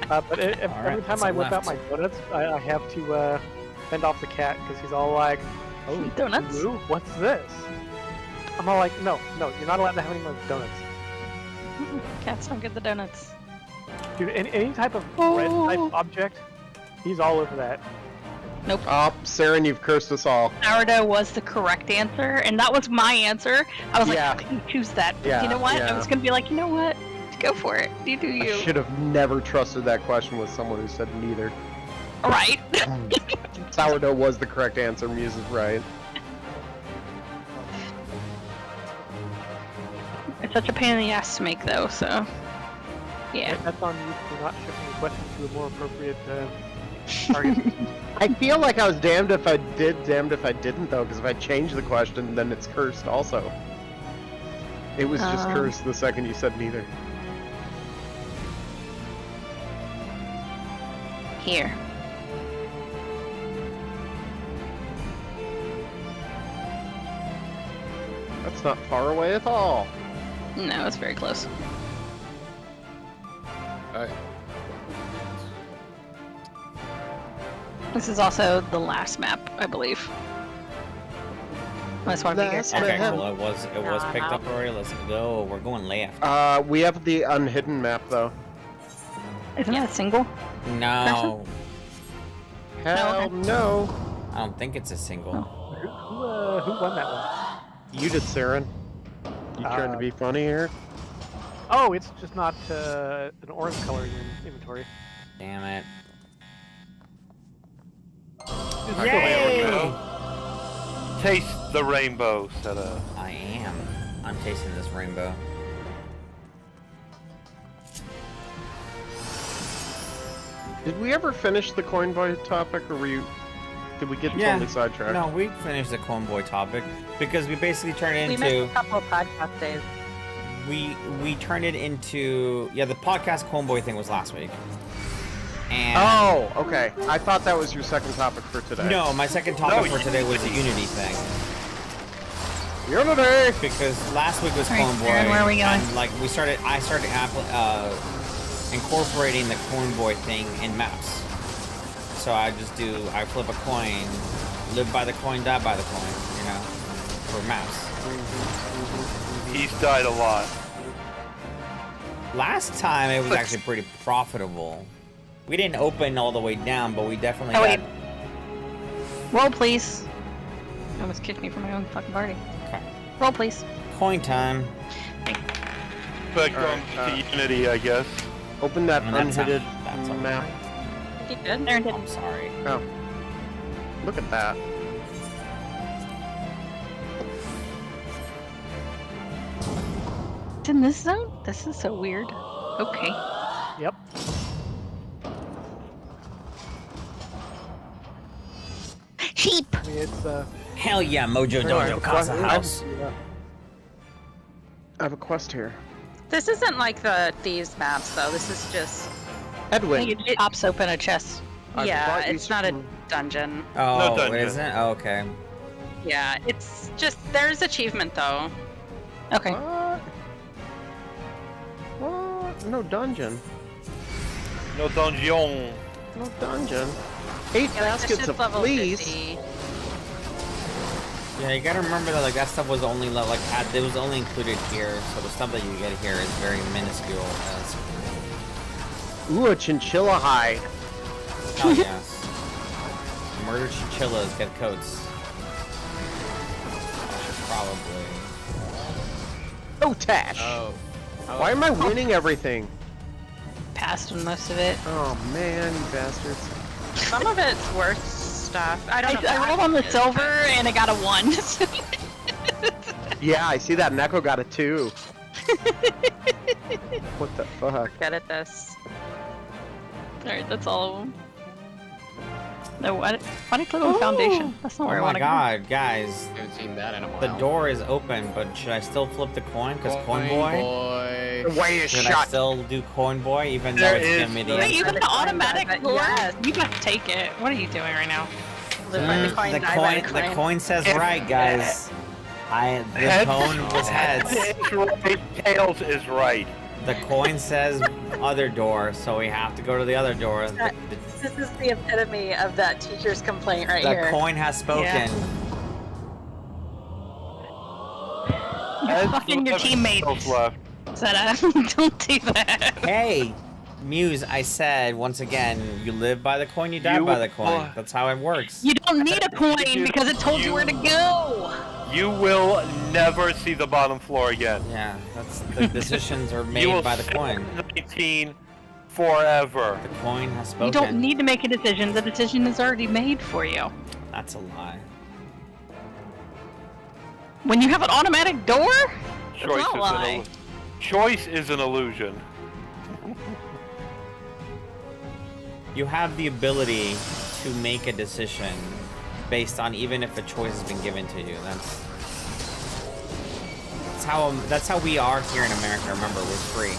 But every Alright, time what's I whip out left? my donuts, I have to fend off the cat because he's all like, "Oh, Donuts? Lou, what's this?" I'm all like, "No, you're not allowed to have any more donuts, Cats don't get the donuts. dude." Any type of bread type object, he's all over that. Nope. Oh, Saren, you've cursed us all. Sourdough was the correct answer, and that was my answer. I was like, Yeah. how can you choose that? But Yeah, you know what? yeah. I was gonna be like, you know what? Go for it. You do I you. should have never trusted that question with someone who said neither. Right. Sourdough was the correct answer. Muse is right. It's such a pain in the ass to make, though. So, yeah. That's on you for not shifting the question to a more appropriate target. I feel like I was damned if I did, damned if I didn't, though, because if I change the question, then it's cursed also. It was just cursed the second you said neither. Here. That's not far away at all. No, it's very close. Alright. This is also the last map, I believe. Unless one of you guys Last have Okay, it. map. cool. It was picked up already. Let's go. We're going left. We have the unhidden map, though. Isn't that a single? No, Hell no. I don't think it's a single. Who won that one? You did, Saren. You trying to be funny here? Oh, it's just not an orange color in your inventory. Damn it. Yay! Taste the rainbow, said I am. I'm tasting this rainbow. Did we ever finish the coin boy topic, or did we get totally sidetracked? No, we finished the Convoy topic because we basically turned it We missed into a couple of podcast days. we turned it into the podcast Convoy thing was last week. And Oh, okay. I thought that was your second topic for today. no, my second topic No, for today was the Unity thing. Unity! Because last week was Alright, Convoy, Aaron, where are we going? and like I started incorporating the Convoy thing in maps. So I flip a coin, live by the coin, die by the coin, for maps. He's died a lot. Last time it was actually pretty profitable. We didn't open all the way down, but we definitely Oh, got... wait. Roll, please. You almost kicked me from my own fucking party. Okay. Roll, please. Coin time. But Alright, going to Unity, I guess. Open that And that's unhidden that's all map. You good? Aaron did. I'm sorry. Oh. Look at that. It's in this zone? This is so weird. Okay. Yep. Sheep! I mean, it's Hell yeah, Mojo Dojo I've- Casa House. Yeah. I have a quest here. This isn't like the Thieves maps, though. This is just... Edwin. It pops open a chest. I've yeah, brought you it's not a some- dungeon. Oh, No dungeon. it isn't? Oh, okay. Yeah, it's just... There's achievement, though. Okay. What? What? No dungeon. No dungeon. No dungeon. 8 Yeah, like, baskets this of is level fleas. 50. Yeah, you gotta remember that like that stuff was only it was only included here, so the stuff that you get here is very minuscule. Ooh, a chinchilla hide. Oh yes. Murder chinchillas get coats. I should probably. Oh, Tash. Oh. Why am I winning everything? Passed on most of it. Oh man, you bastards. Some of it's worth stuff. I don't know. I rolled on the silver and I got a 1. Yeah, I see that Neko got a 2. What the fuck? Good at this. Alright, that's all of them. No, why did I click on foundation? That's not where I Oh my want to go. god, guys. I haven't seen that in a while. The door is open, but should I still flip the coin? Because Coin Boy? The way is Should I shut. still do Coin Boy, even though There it's is gonna be the Wait, you got an automatic But floor? yes. You got to take it. What are you doing right now? Live by the coin, the die by coin, the coin says right, guys. The Heads. cone was heads. Is right. Tails is right. The coin says other door, so we have to go to the other door. This is the epitome of that teacher's complaint right The here. coin has spoken. Yeah. You're fucking your teammates. Left. Zeta, don't do that. Hey, Muse, I said once again, you live by the coin, you die You- by the coin. That's how it works. You don't need a coin because it told you where to go. You will never see the bottom floor again. Yeah, that's the decisions are You will made by the sit coin. in 19 forever. The coin has You spoken. don't need to make a decision. The decision is already made for you. That's a lie. When you have an automatic door, Choice not is, lie. choice is an illusion. You have the ability to make a decision based on even if a choice has been given to you. That's how we are here in America. Remember, we're free.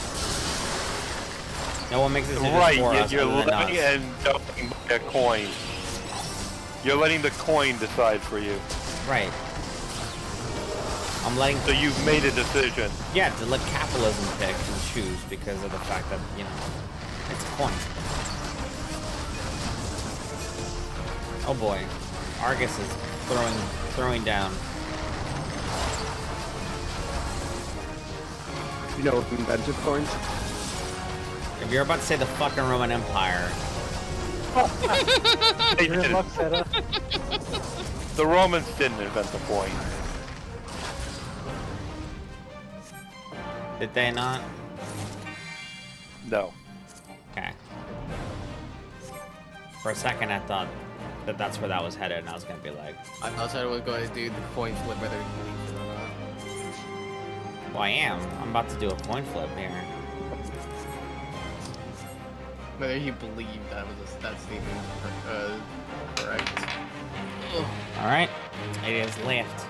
No one makes decisions Right, for us you're other than letting us. and dumping a coin. You're letting the coin decide for you. Right. I'm letting So you've made a decision. yeah to let capitalism pick and choose because of the fact that it's a coin. Oh boy, Argus is throwing down. You know who invented coins? If you're about to say the fucking Roman Empire, They Good didn't. luck, Zeta. The Romans didn't invent the coin. did they not? No. Okay. For a second, I thought that that's where that was headed, and I was gonna be like, I thought I was going to do the coin flip whether he believes it or not. well, I am. I'm about to do a coin flip here. Whether he believed that statement was correct. All right, it is left.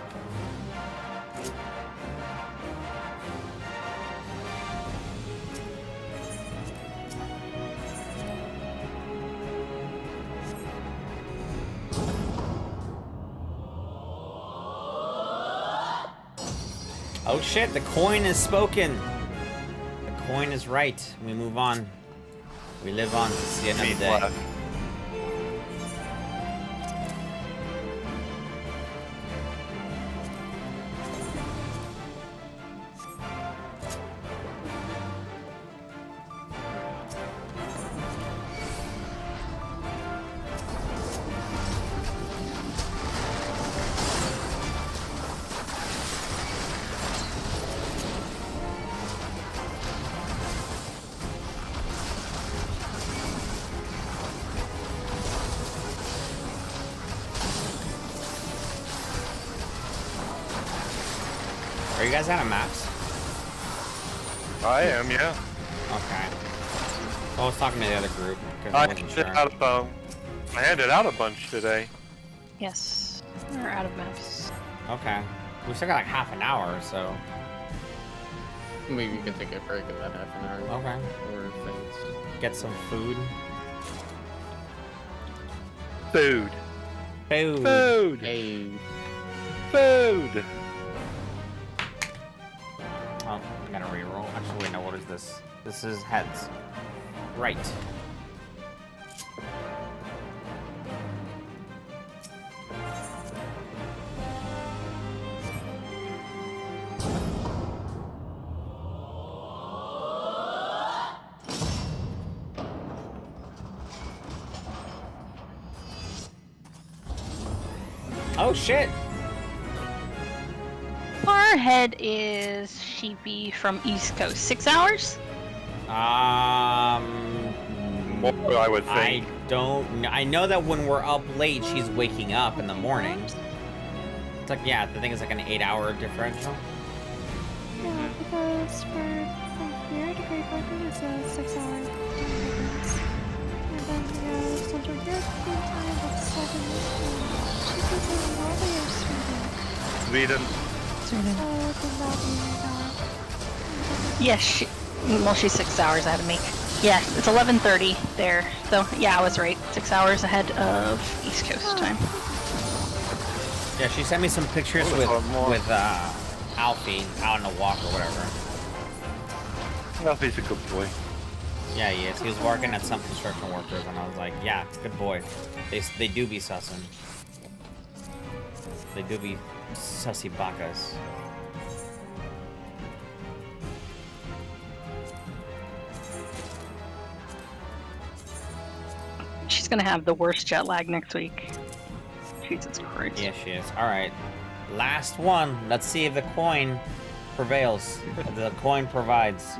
Oh shit, the coin is spoken. The coin is right. We move on. We live on to see another Eight day. left. Are you guys out of maps? I am, yeah. Okay. I was talking to the other group because I I wasn't handed sure. out I handed out a bunch today. Yes, we're out of maps. Okay. We still got like half an hour, so. Maybe we can take a break in that half an hour. Okay. Or things. Get some food. Food. Food. Food. Hey. Food. Oh, I gotta reroll. Actually, wait, no, what is this? This is heads. Right. Oh shit! Far ahead is Sheepy from East Coast. 6 hours? More, I would I think. don't know. I know that when we're up late, she's waking up in the morning. It's like, yeah, the thing is like an 8-hour differential. Yeah, because from here to Great Britain is a 6-hour difference. And then we have Central European time of 7. And she's in Norway or Sweden. Sweden. So then that'll be 8 hours. Yes, she's 6 hours ahead of me. Yeah, it's 11:30 there. So yeah, I was right. 6 hours ahead of East Coast time. Yeah, she sent me some pictures with Alfie out on a walk or whatever. Alfie's a good boy. Yeah, he is. He was working at some construction workers, and I was like, yeah, good boy. They do be sussing. They do be sussy bacas. She's gonna have the worst jet lag next week. Jesus Christ. Yeah, she is. All right, last one. Let's see if the coin prevails. The coin provides.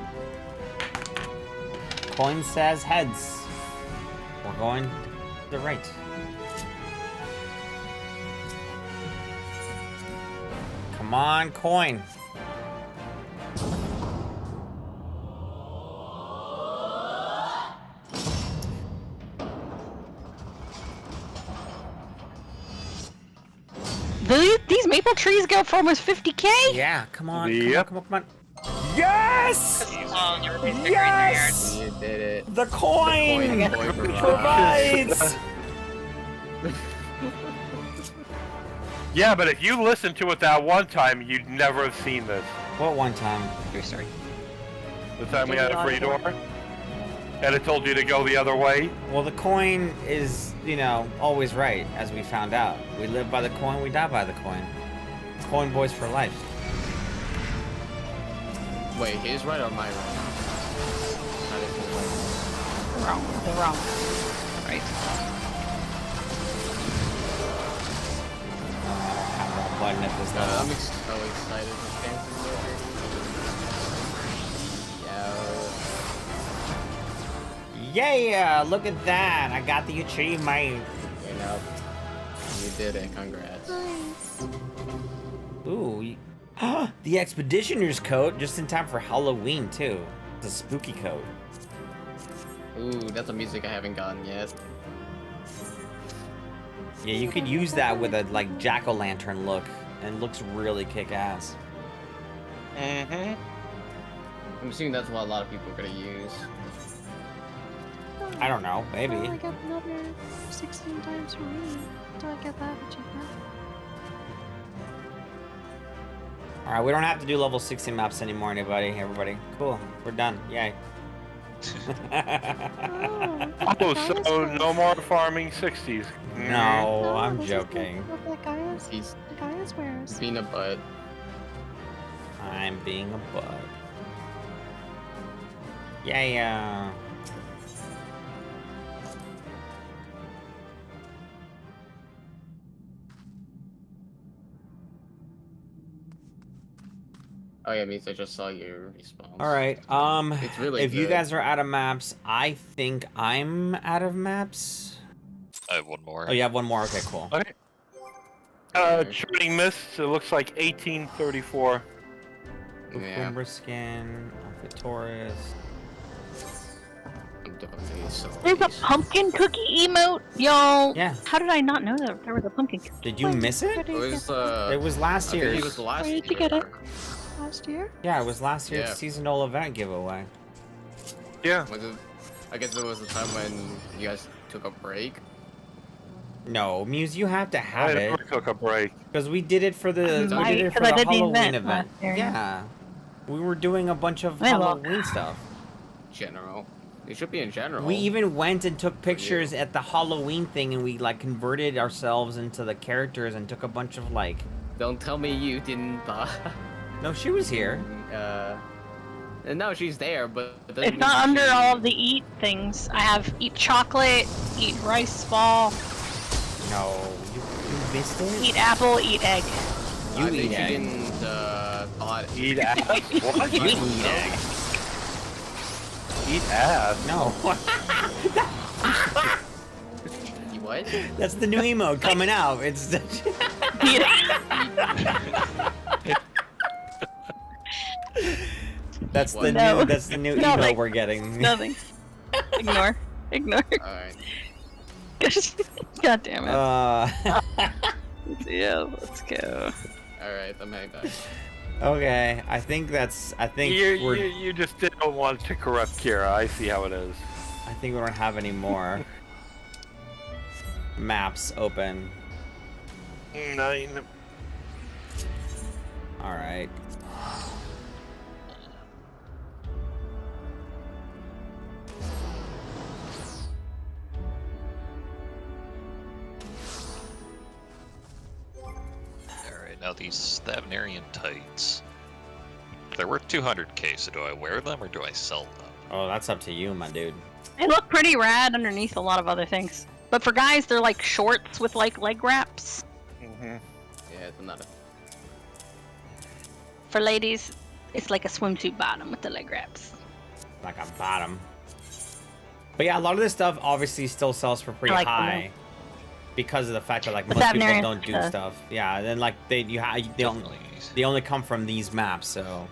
Coin says heads. We're going to the right. Come on, coin. These maple trees go for almost 50K? Yeah, come on, Yep. come on. Yes! Oh, you're yes! You did it. The coin, The coin boy provides. Yeah, but if you listened to it that one time, you'd never have seen this. What one time? True story. The time we had a free door, and it told you to go the other way. Well, the coin is, you know, always right, as we found out. We live by the coin, we die by the coin. Coin boys for life. Wait, his right or my right? Not his right. Wrong. The wrong. Right. Wrong button at this level. I'm so excited this game's over. Yo. Yeah, look at that. I got the achievement. You know, you did it. Congrats. Nice. Ooh. The Expeditioner's coat, just in time for Halloween, too. It's a spooky coat. Ooh, that's a music I haven't gotten yet. Yeah, you could use that with a, like, jack-o'-lantern look, and it looks really kick-ass. Mm-hmm. I'm assuming that's what a lot of people are gonna use. I don't know, maybe. Well, I got another 16 times for me. Do I get that achievement? Alright, we don't have to do level 60 maps anymore, everybody. Cool, we're done. Yay. Oh, so no more farming 60s. No, I'm this is joking. What that guy is. He's The guy is wears. being a butt. I'm being a bud. Yeah. Oh yeah, means I just saw your response. All right. It's really if you good. guys are out of maps, I think I'm out of maps. I have one more. Oh, you have one more. Okay, cool. Okay. Churning Mist, it looks like 1834. Yeah. Cucumber skin, Alpha Taurus. I'm definitely so There's a pumpkin cookie emote, y'all. Yeah. How did I not know that there was a pumpkin cookie? Did you miss it? It was It was last I think year's. it was last Where did you get it? Last year? Yeah, it was last year's Yeah. seasonal event giveaway. Yeah. Was it, I guess it was the time when you guys took a break. No, Muse, you have to I have it never took a break. because we did it for the Might, we did it for 'cause I the did the Halloween event event. last year. Yeah, we were doing a bunch of I love- Halloween stuff. General. It should be in general. We even went and took pictures at the Halloween thing, and we like converted ourselves into the characters and took a bunch of like. Don't tell me you didn't. No, she was here. No, she's there, but it doesn't It's mean not she under should- all of the eat things. I have eat chocolate, eat rice ball, No, you missed it. eat apple, eat egg. You I think eat she egg. didn't thought Eat ass? What? You eat egg. Eat ass? No, You what? that's the new emote coming out. It's. That's the No. new. That's the new No, emote like- we're getting. Nothing. Ignore. Ignore. Alright. God damn it. Yeah, let's go. Alright, I'm hanging back. Okay, I think that's. I think we're. You just didn't want to corrupt Kira. I see how it is. I think we don't have any more maps open. 9. All right. Alright, now these Thavnarian tights. They're worth 200k, so do I wear them or do I sell them? Oh, that's up to you, my dude. They look pretty rad underneath a lot of other things. But for guys, they're like shorts with like leg wraps. Mm-hmm. Yeah, it's not a... For ladies, it's like a swimsuit bottom with the leg wraps. Like a bottom. But yeah, a lot of this stuff obviously still sells for pretty I like them, high. Because of the fact that like The most people Thavnarian don't do stuff. stuff. Yeah, and then like they only come from these maps, so.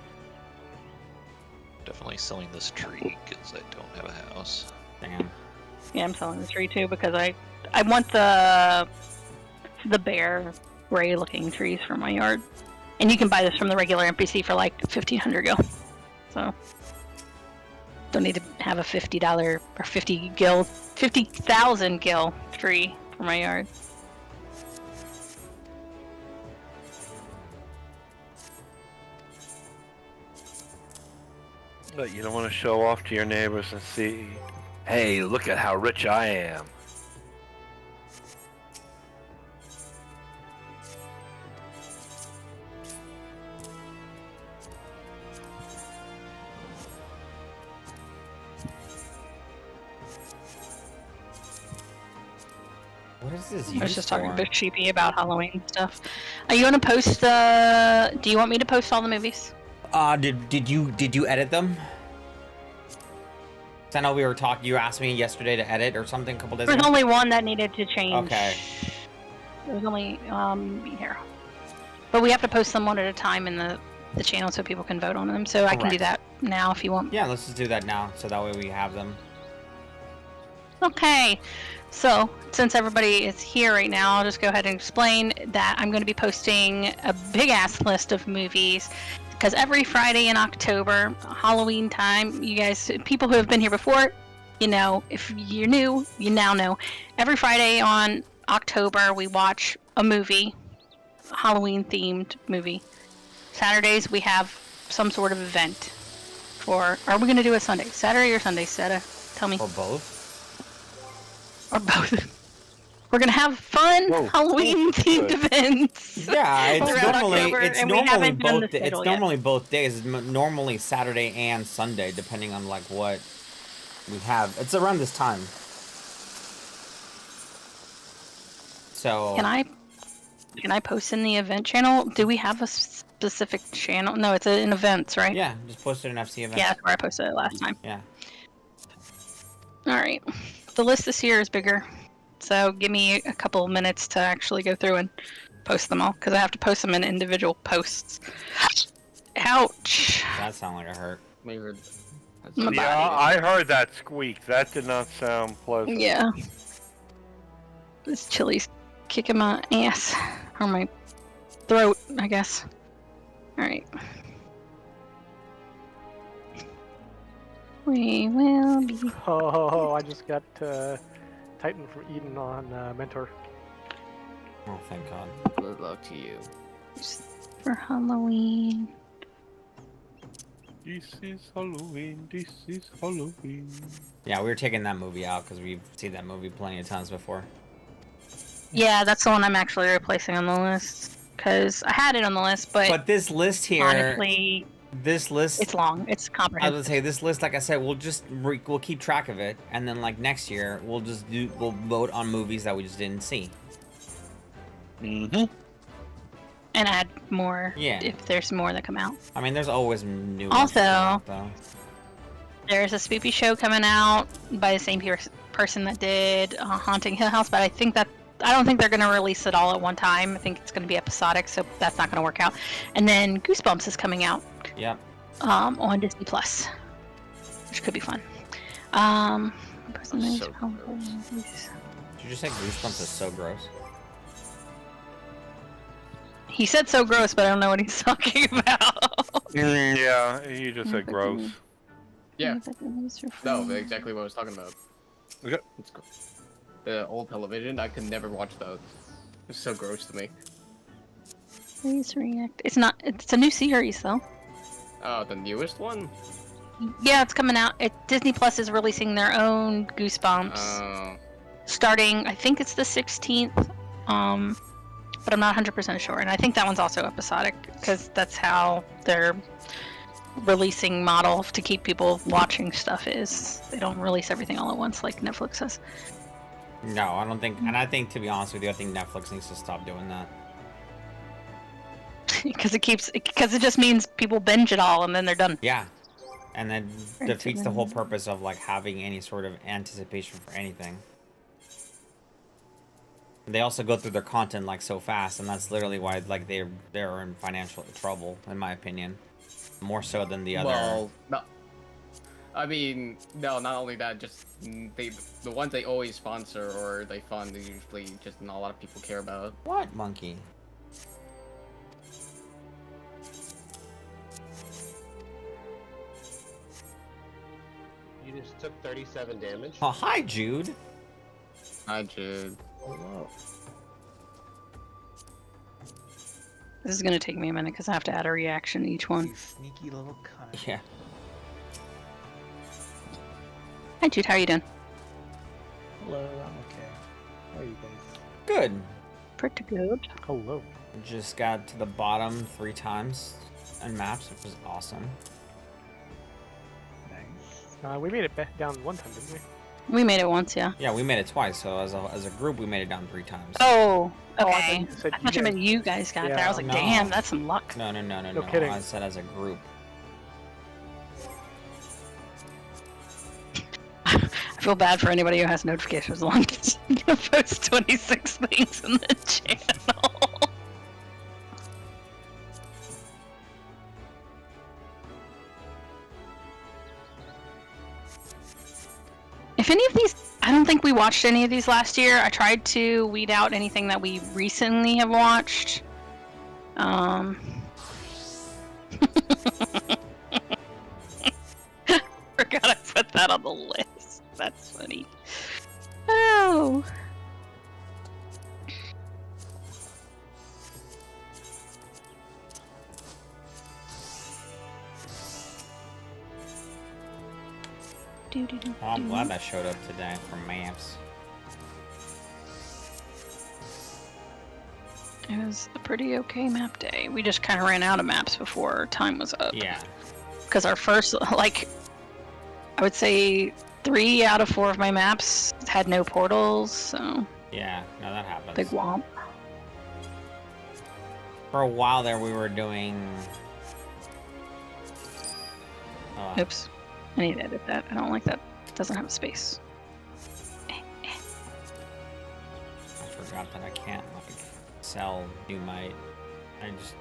Definitely selling this tree because I don't have a house. Damn. Yeah, I'm selling the tree too because I want the bare gray looking trees for my yard. And you can buy this from the regular NPC for like 1,500 gil. So don't need to have a $50 or 50,000 gil tree for my yard. But you don't want to show off to your neighbors and see, hey, look at how rich I am. What is this? I was used just talking for? to Sheepy about Halloween stuff. Are you gonna post do you want me to post all the movies? Did you edit them? 'Cause I know we were talking. You asked me yesterday to edit or something a couple days There's ago. only one that needed to change. Okay. There was only here. But we have to post them one at a time in the channel so people can vote on them. So I can do that Correct. now if you want. Yeah, let's just do that now, so that way we have them. Okay. So since everybody is here right now, I'll just go ahead and explain that I'm going to be posting a big ass list of movies. Because every Friday in October, Halloween time, you guys, people who have been here before, you know, if you're new, you now know. Every Friday on October, we watch a movie, Halloween themed movie. Saturdays, we have some sort of event for, are we going to do it Sunday? Saturday or Sunday, Seta? Tell me. Or both. Or both. We're going to have fun Whoa. Halloween themed events. Yeah, it's Throughout normally October, it's and we normally haven't done both. the It's schedule yet. normally both days. It's normally Saturday and Sunday, depending on like what we have. It's around this time. So Can I post in the event channel? Do we have a specific channel? No, it's in events, right? yeah, just post it in FC events. Yeah, that's where I posted it last time. Yeah. All right. The list this year is bigger, so give me a couple of minutes to actually go through and post them all because I have to post them in individual posts. Ouch. That sounded like a hurt. Weird. My Yeah, body. I heard that squeak. That did not sound pleasant. Yeah. This chili's kicking my ass or my throat, I guess. All right. We will be. Oh, I just got Titan from Eden on Mentor. Oh, thank God. Good luck to you. For Halloween. This is Halloween. This is Halloween. Yeah, we were taking that movie out because we've seen that movie plenty of times before. Yeah, that's the one I'm actually replacing on the list. Because I had it on the list, but this list here, honestly, this list, it's long. It's I comprehensive. would say this list, like I said, we'll keep track of it, and then like next year we'll vote on movies that we just didn't see. Mm-hmm. And add more Yeah. if there's more that come out. I mean, there's always new ones Also, that come out, though. There's a spoopy show coming out by the same person that did Haunting Hill House, but I don't think they're going to release it all at one time. I think it's going to be episodic, so that's not going to work out. And then Goosebumps is coming out. Yep. On Disney Plus, which could be fun. So Did you just say Goosebumps is so gross? He said so gross, but I don't know what he's talking about. Yeah, you just said gross. Yeah. No, exactly what I was talking about. Okay. The old television, I could never watch that. It's so gross to me. Please react. It's a new series though. Oh, the newest one? Yeah, it's coming out. Disney Plus is releasing their own Goosebumps. Starting, I think it's the 16th. But I'm not 100% sure. And I think that one's also episodic because that's how their releasing model to keep people watching stuff is. They don't release everything all at once like Netflix does. No, I don't think. And I think, to be honest with you, I think Netflix needs to stop doing that. Because it just means people binge it all and then they're done. Yeah. And then defeats the whole purpose of like having any sort of anticipation for anything. They also go through their content like so fast, and that's literally why like they're in financial trouble, in my opinion, more so than the other. Well, no. I mean, no. Not only that, just the ones they always sponsor or they fund, is usually just not a lot of people care about. What monkey? You just took 37 damage. Oh, hi, Jude. Hi, Jude. Hello. This is going to take me a minute because I have to add a reaction to each one. You sneaky little cunt. Yeah. Hi Jude, how are you doing? Hello, I'm okay. How are you guys? Good. Pretty good. Hello. Just got to the bottom 3 times on maps, which was awesome. Nice. We made it down one time, didn't we? We made it once, yeah. Yeah, we made it twice, so as a group, we made it down 3 times. Oh, Oh, I okay. thought you said I thought you meant you guys got there. I was like, No. damn, that's some luck. No. No kidding. I said as a group. I feel bad for anybody who has notifications on. You post 26 things in the channel. If any of these, I don't think we watched any of these last year. I tried to weed out anything that we recently have watched. Forgot I put that on the list. That's funny. Oh. Oh, I'm glad that showed up today from maps. It was a pretty okay map day. We just kind of ran out of maps before time was up. Yeah. Because our first, like, I would say 3 out of 4 of my maps had no portals, so. Yeah, no, that happens. Big womp. For a while there, we were doing. Oops. I need to edit that. I don't like that. It doesn't have a space. I forgot that I can't like sell Dumite. I just.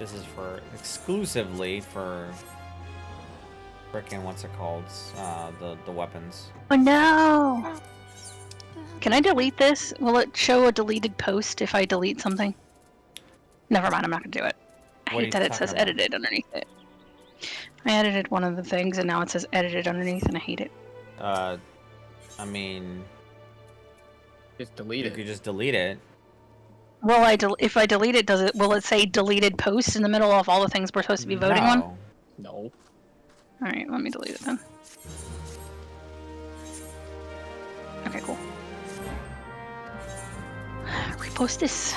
This is for exclusively for frickin' what's it called? The weapons. Oh no! Can I delete this? Will it show a deleted post if I delete something? Never mind, I'm not gonna do it. I What are hate you that it talking says about? edited underneath it. I edited one of the things, and now it says edited underneath, and I hate it. I mean, Just delete you it. could just delete it. Will if I delete it, will it say deleted post in the middle of all the things we're supposed to be voting on? No. Alright, let me delete it then. Okay, cool. Repost this.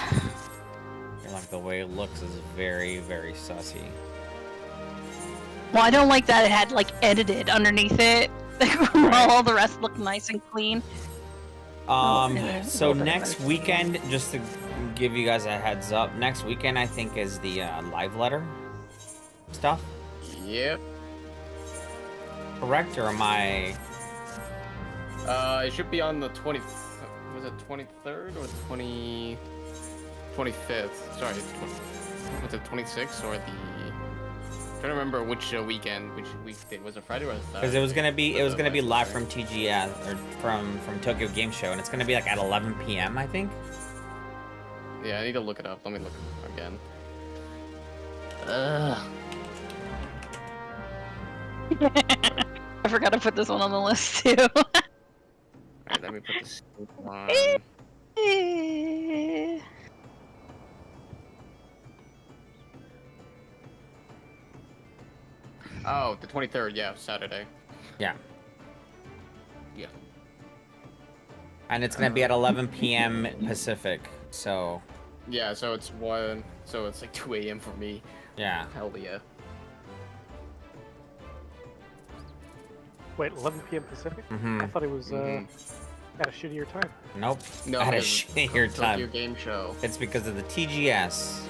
Like the way it looks is very, very sussy. Well, I don't like that it had like edited underneath it. While all the rest look nice and clean. So next weekend, just to give you guys a heads up, next weekend I think is the live letter stuff. Yep. Correct, or am I? It should be on the 20. Was it 23rd or 25th? Sorry, was it 26th or the? I'm trying to remember which weekend, which weekday was it, Friday or Saturday? Because it was gonna be live from TGS or from Tokyo Game Show, and it's gonna be like at 11 p.m. I think. Yeah, I need to look it up. Let me look it up again. I forgot to put this one on the list too. Alright, let me put this on. Oh, the 23rd, yeah, Saturday. Yeah. Yeah. And it's gonna be at 11 p.m. Pacific, so. Yeah, so it's 1, so it's like 2 a.m. for me. Yeah. Hell yeah. Wait, 11 p.m. Pacific? Mhm. I thought it was at a shittier time. Nope. No, at a it's shittier Tokyo time. Game Show. It's because of the TGS.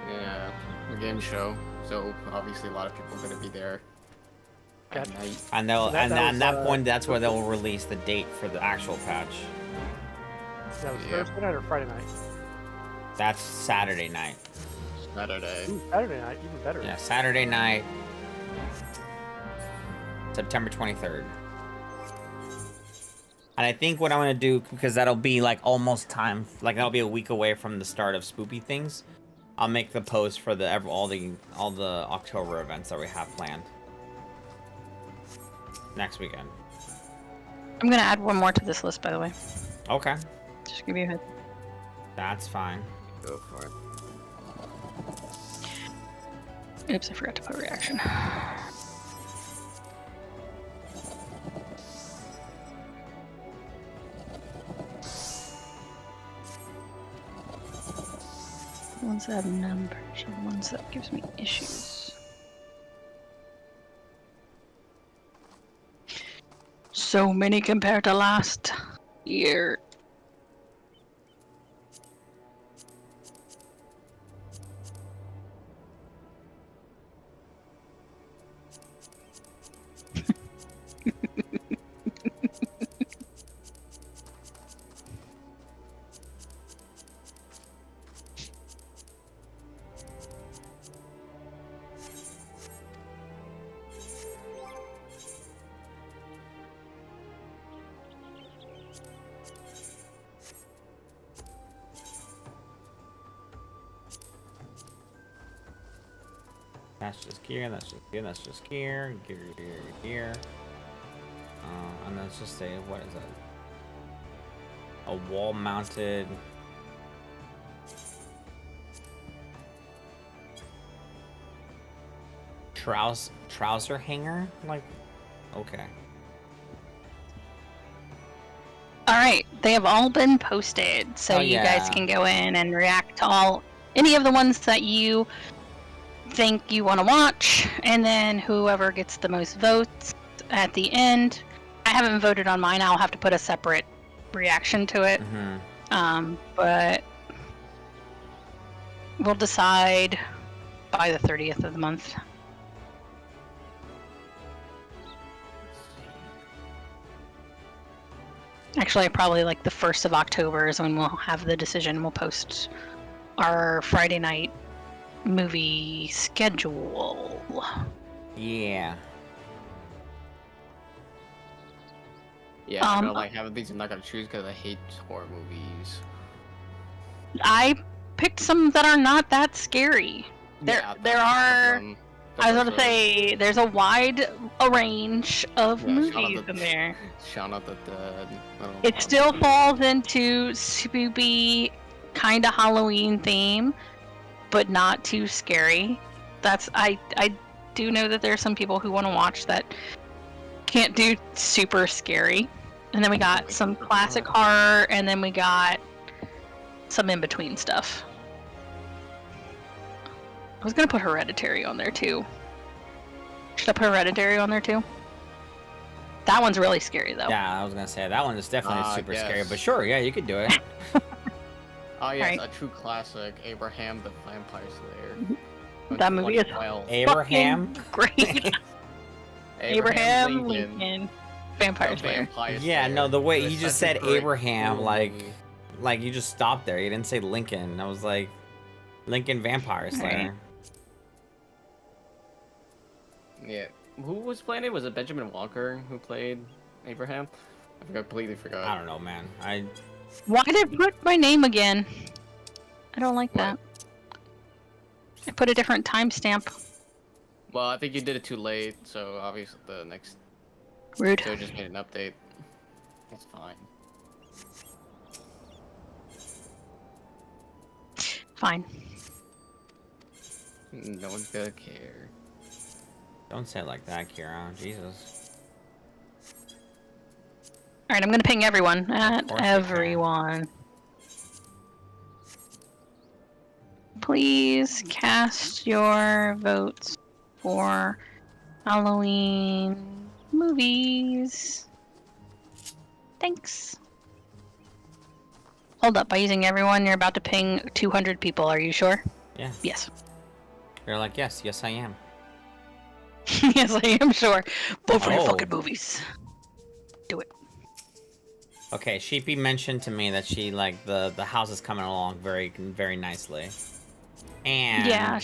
Yeah, the game show. So obviously a lot of people are gonna be there at night. And they'll That and was, at that point, that's where they'll release the date for the actual patch. That was Yeah. Thursday night or Friday night? That's Saturday night. Saturday. Ooh, Saturday night, even better. Yeah, Saturday night, September 23rd. And I think what I'm gonna do, because that'll be like almost time, like that'll be a week away from the start of Spoopy Things. I'll make the post for all the October events that we have planned next weekend. I'm gonna add one more to this list, by the way. Okay, Just give you a head. that's fine. Go for it. Oops, I forgot to put reaction. Ones that have numbers are ones that gives me issues. So many compared to last year. That's just gear, that's just gear, that's just gear, gear. And let's just say, what is that? A wall-mounted... trouser hanger? Like, okay. Alright, they have all been posted, so you guys can go in and react to any of the ones that you think you want to watch, and then whoever gets the most votes at the end. I haven't voted on mine. I'll have to put a separate reaction to it. But we'll decide by the 30th of the month. Actually, probably like the 1st of October is when we'll have the decision. We'll post our Friday night movie schedule. Yeah. Yeah, I'm gonna like have these. I'm not gonna choose because I hate horror movies. I picked some that are not that scary. There are I was going to say, there's a wide range of Yeah, movies in there. Shaun of the Dead. It still falls into spoopy, kind of Halloween theme, but not too scary. I do know that there are some people who want to watch that can't do super scary. And then we got some classic horror, and then we got some in-between stuff. I was gonna put Hereditary on there too. Should I put Hereditary on there too? That one's really scary though. Yeah, I was gonna say that one is definitely super yes. scary, but sure, yeah, you could do it. Oh yes, Right. a true classic, Abraham the Vampire Slayer. That movie is 2012. Abraham. Great. Abraham Lincoln. Lincoln. Vampire The Slayer. Vampire Yeah, Slayer. no, the way It was you just such a said great Abraham, movie. like you just stopped there. You didn't say Lincoln. I was like, Lincoln Vampire Slayer. Yeah. Who was playing it? Was it Benjamin Walker who played Abraham? I completely forgot. I don't know, man. Why did I put my name again? I don't like that. I put a different timestamp. Well, I think you did it too late, so obviously the next. Rude. So just made an update. It's fine. Fine. No one's gonna care. Don't say it like that, Kira. Jesus. Alright, I'm gonna ping everyone. At course you can. everyone. Please cast your votes for Halloween movies. Thanks. Hold up, by using everyone, you're about to ping 200 people. Are you sure? Yeah. Yes. You're like, yes, I am. Yes, I am sure. Vote for your Oh. fucking movies. Do it. Okay, Sheepy mentioned to me that she like the house is coming along very nicely, and Yeah,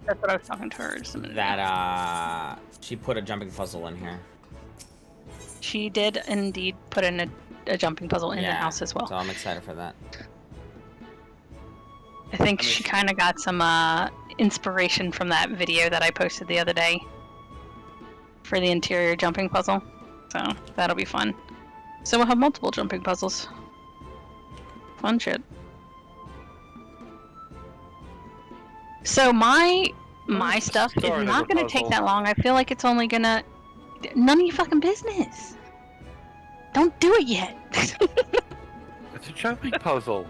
that's what I was talking to her just a minute ago. that she put a jumping puzzle in here. She did indeed put in a jumping puzzle in the house as well. So I'm excited for that. I think she kind of got some inspiration from that video that I posted the other day for the interior jumping puzzle. So that'll be fun. So we'll have multiple jumping puzzles. Fun shit. So my stuff is Start of not the gonna take puzzle. that long. I feel like it's only gonna... None of your fucking business. Don't do it yet. It's a jumping puzzle.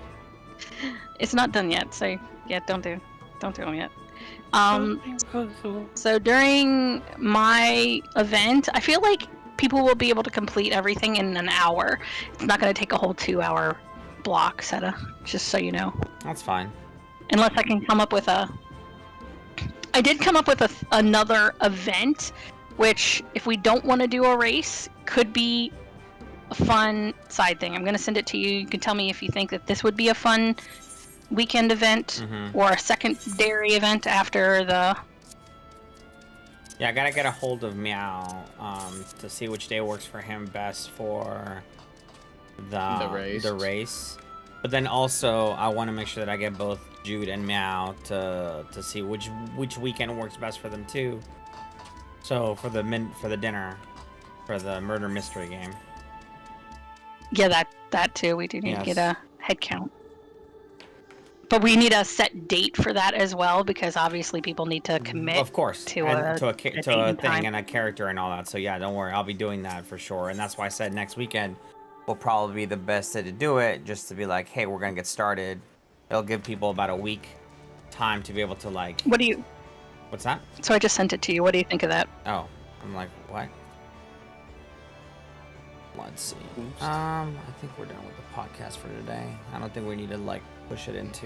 It's not done yet, so yeah, don't do them yet. Jumping puzzle. So during my event, I feel like people will be able to complete everything in an hour. It's not going to take a whole 2-hour block, Seta, just so you know. That's fine. Unless I can come up with I did come up with another event, which, if we don't want to do a race, could be a fun side thing. I'm going to send it to you. You can tell me if you think that this would be a fun weekend event or a secondary event after the... Yeah, I gotta get a hold of Meow to see which day works for him best for the race. But then also, I want to make sure that I get both Jude and Meow to see which weekend works best for them too. So for the dinner, for the murder mystery game. Yeah, that too. We do need to get a head count. But we need a set date for that as well, because obviously people need to commit. Of course, to a thing thing and a character and all that. So yeah, don't worry, I'll be doing that for sure. And that's why I said next weekend will probably be the best day to do it, just to be like, hey, we're gonna get started. It'll give people about a week time to be able to like. What's that? So I just sent it to you. What do you think of that? Oh, I'm like, what? Let's see. I think we're done with the podcast for today. I don't think we need to like push it into